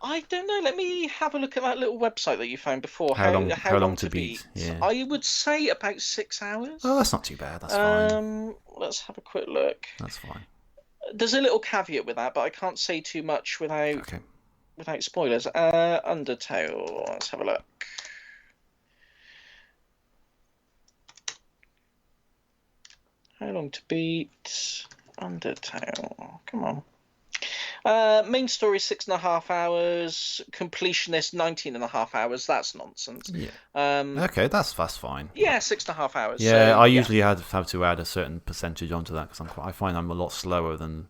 I don't know. Let me have a look at that little website that you found before. How long? How How long long to to beat? beat? Yeah. I would say about 6 hours. Oh, that's not too bad. That's fine. Let's have a quick look. That's fine. There's a little caveat with that, but I can't say too much Okay. without spoilers. Undertale. Let's have a look. How long to beat? Undertale. Come on. Main story 6.5 hours. Completionist 19.5 hours. That's nonsense. Yeah. Um, Okay, that's fine. yeah, 6.5 hours. Yeah, So, I yeah. usually have to add a certain percentage onto that because I find I'm a lot slower than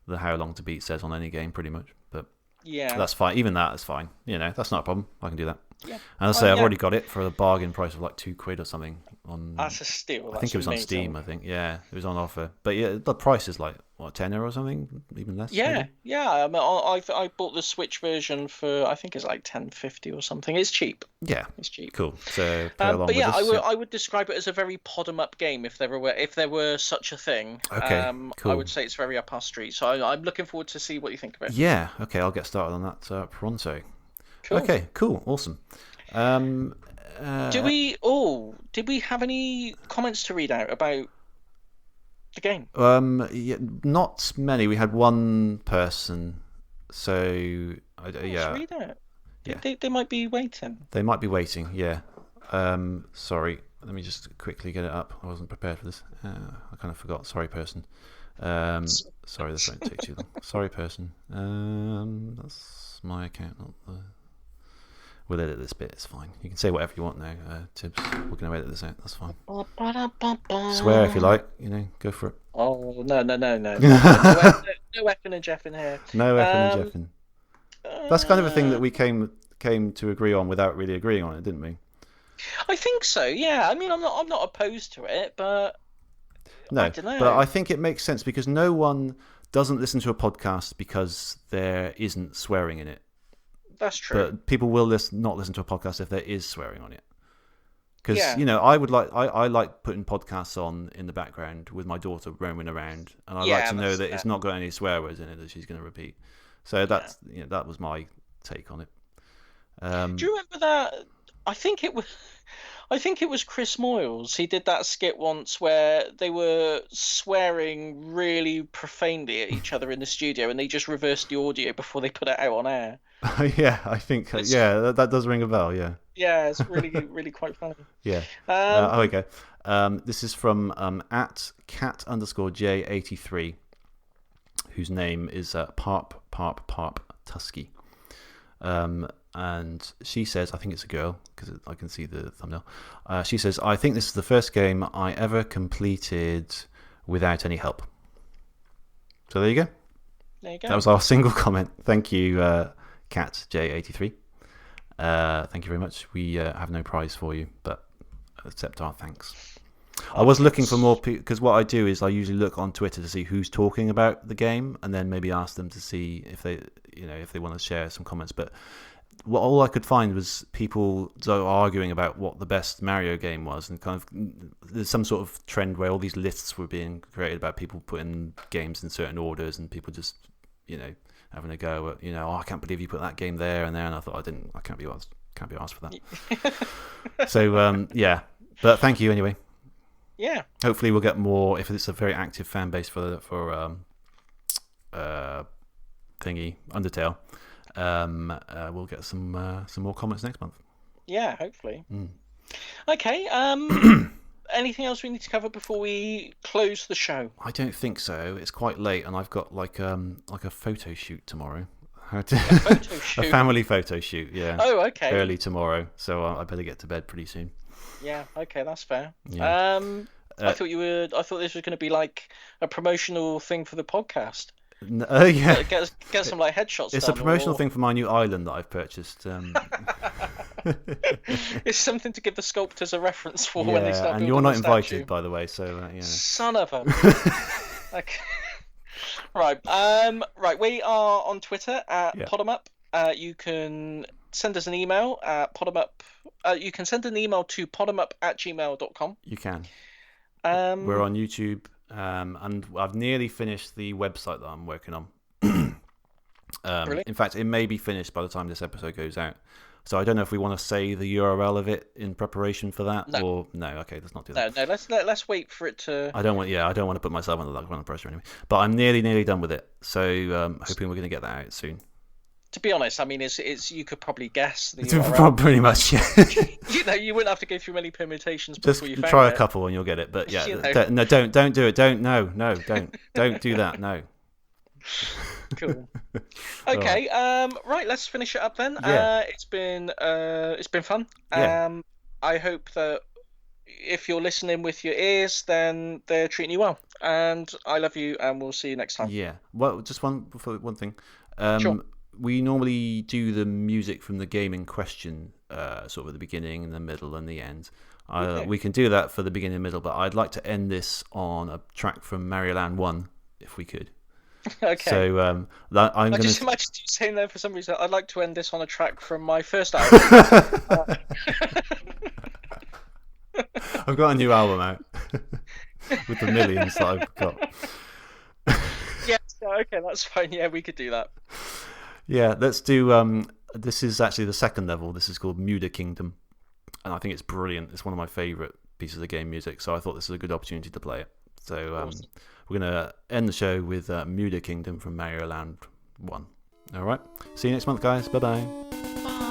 the how long to beat says on any game, pretty much. But Yeah. that's fine. Even that is fine. That's not a problem. I can do that. Yeah. And I say I've Yeah. already got it for a bargain price of like £2 or something on. That's a steal. I think it was on Steam. I think it was on offer. But yeah, the price is like what, €10 or something, even less. Yeah, Maybe? yeah. I mean, I bought the Switch version for I think it's like 10.50 or something. It's cheap. Yeah, It's cheap. cool. So play along But with yeah, us. I would describe it as a very pod 'em up game if there were such a thing. Okay, I cool. would say it's very up our street. So I'm looking forward to see what you think of it. Yeah, okay, I'll get started on that pronto. Cool. Okay, cool, awesome. Did we have any comments to read out about the game? Yeah, not many. We had one person, so yeah, Let's read it. Yeah. They might be waiting. They might be waiting. Yeah. Sorry. Let me just quickly get it up. I wasn't prepared for this. I kind of forgot. Sorry, person. Sorry, this won't take too long. Sorry, person. That's my account. Not the... We'll edit this bit. It's fine. You can say whatever you want now, Tibbs. We're going to edit this out. That's fine. Swear if you like. Go for it. Oh no! No effing and jeffing here. No effing and jeffing. That's kind of a thing that we came to agree on without really agreeing on it, didn't we? I think so. Yeah. I mean, I'm not opposed to it, but no. I don't know. But I think it makes sense because no one doesn't listen to a podcast because there isn't swearing in it. That's true. But people will not listen to a podcast if there is swearing on it. Because Yeah. I like putting podcasts on in the background with my daughter roaming around, and I like to know that it's not got any swear words in it that she's going to repeat. So that was my take on it. Do you remember that? I think it was Chris Moyles. He did that skit once where they were swearing really profanely at each other in the studio, and they just reversed the audio before they put it out on air. Yeah, I think that does ring a bell. Yeah. Yeah, it's really really quite funny. Yeah. Okay. This is from at cat_J83, whose name is Parp Tusky. And she says, I think it's a girl because I can see the thumbnail. She says, I think this is the first game I ever completed without any help. So there you go. There you go. That was our single comment. Thank you, Cat J83. Thank you very much. We have no prize for you, but accept our thanks. I was looking for more people because what I do is I usually look on Twitter to see who's talking about the game and then maybe ask them to see if they want to share some comments. But all I could find was people arguing about what the best Mario game was, and kind of there's some sort of trend where all these lists were being created about people putting games in certain orders and people just having a go at I can't believe you put that game there and there, and I thought I can't be asked for that. So yeah, but thank you anyway. Yeah. Hopefully we'll get more if it's a very active fan base for thingy Undertale. we'll get some more comments next month. Yeah, hopefully. Okay. Anything else we need to cover before we close the show? I don't think so. It's quite late, and I've got like a photo shoot tomorrow. A photo shoot? A family photo shoot. Yeah. Oh, okay. Early tomorrow, so I better get to bed pretty soon. Yeah. Okay, that's fair. Yeah. I thought this was going to be like a promotional thing for the podcast. Yeah. Get some like headshots. It's a promotional thing for my new island that I've purchased. It's something to give the sculptors a reference for when they start building. And you're not invited, by the way. So Son of a. Okay. Right. Right. We are on Twitter at Podemup. You can send us an email at Podemup. You can send an email to podemup@gmail.com. You can. We're on YouTube. And I've nearly finished the website that I'm working on. In fact, it may be finished by the time this episode goes out. So I don't know if we want to say the URL of it in preparation for that, or no. Okay, let's not do that. No. Let's wait for it to. I don't want to put myself under that kind of pressure anyway. But I'm nearly done with it. So hoping we're going to get that out soon. To be honest, I mean, it's you could probably guess the URL. Pretty much, yeah. You wouldn't have to go through many permutations before you found try it. A couple and you'll get it. But yeah, no, don't do it. Don't do that. No. Cool. Okay. Right. Let's finish it up then. Yeah. It's been fun. Yeah. I hope that if you're listening with your ears, then they're treating you well. And I love you, and we'll see you next time. Yeah. Well, just one thing. Sure. We normally do the music from the game in question, sort of at the beginning, and the middle, and the end. Okay. We can do that for the beginning and middle, but I'd like to end this on a track from Mario Land 1, if we could. Okay. So I'm going to just imagine you saying that for some reason. I'd like to end this on a track from my first album. I've got a new album out with the millions that I've got. Yes. Okay, that's fine. Yeah, we could do that. Yeah, let's do. This is actually the second level. This is called Muda Kingdom, and I think it's brilliant. It's one of my favourite pieces of game music, so I thought this was a good opportunity to play it. So Awesome. We're going to end the show with Muda Kingdom from Mario Land 1. All right. See you next month, guys. Bye-bye. Bye.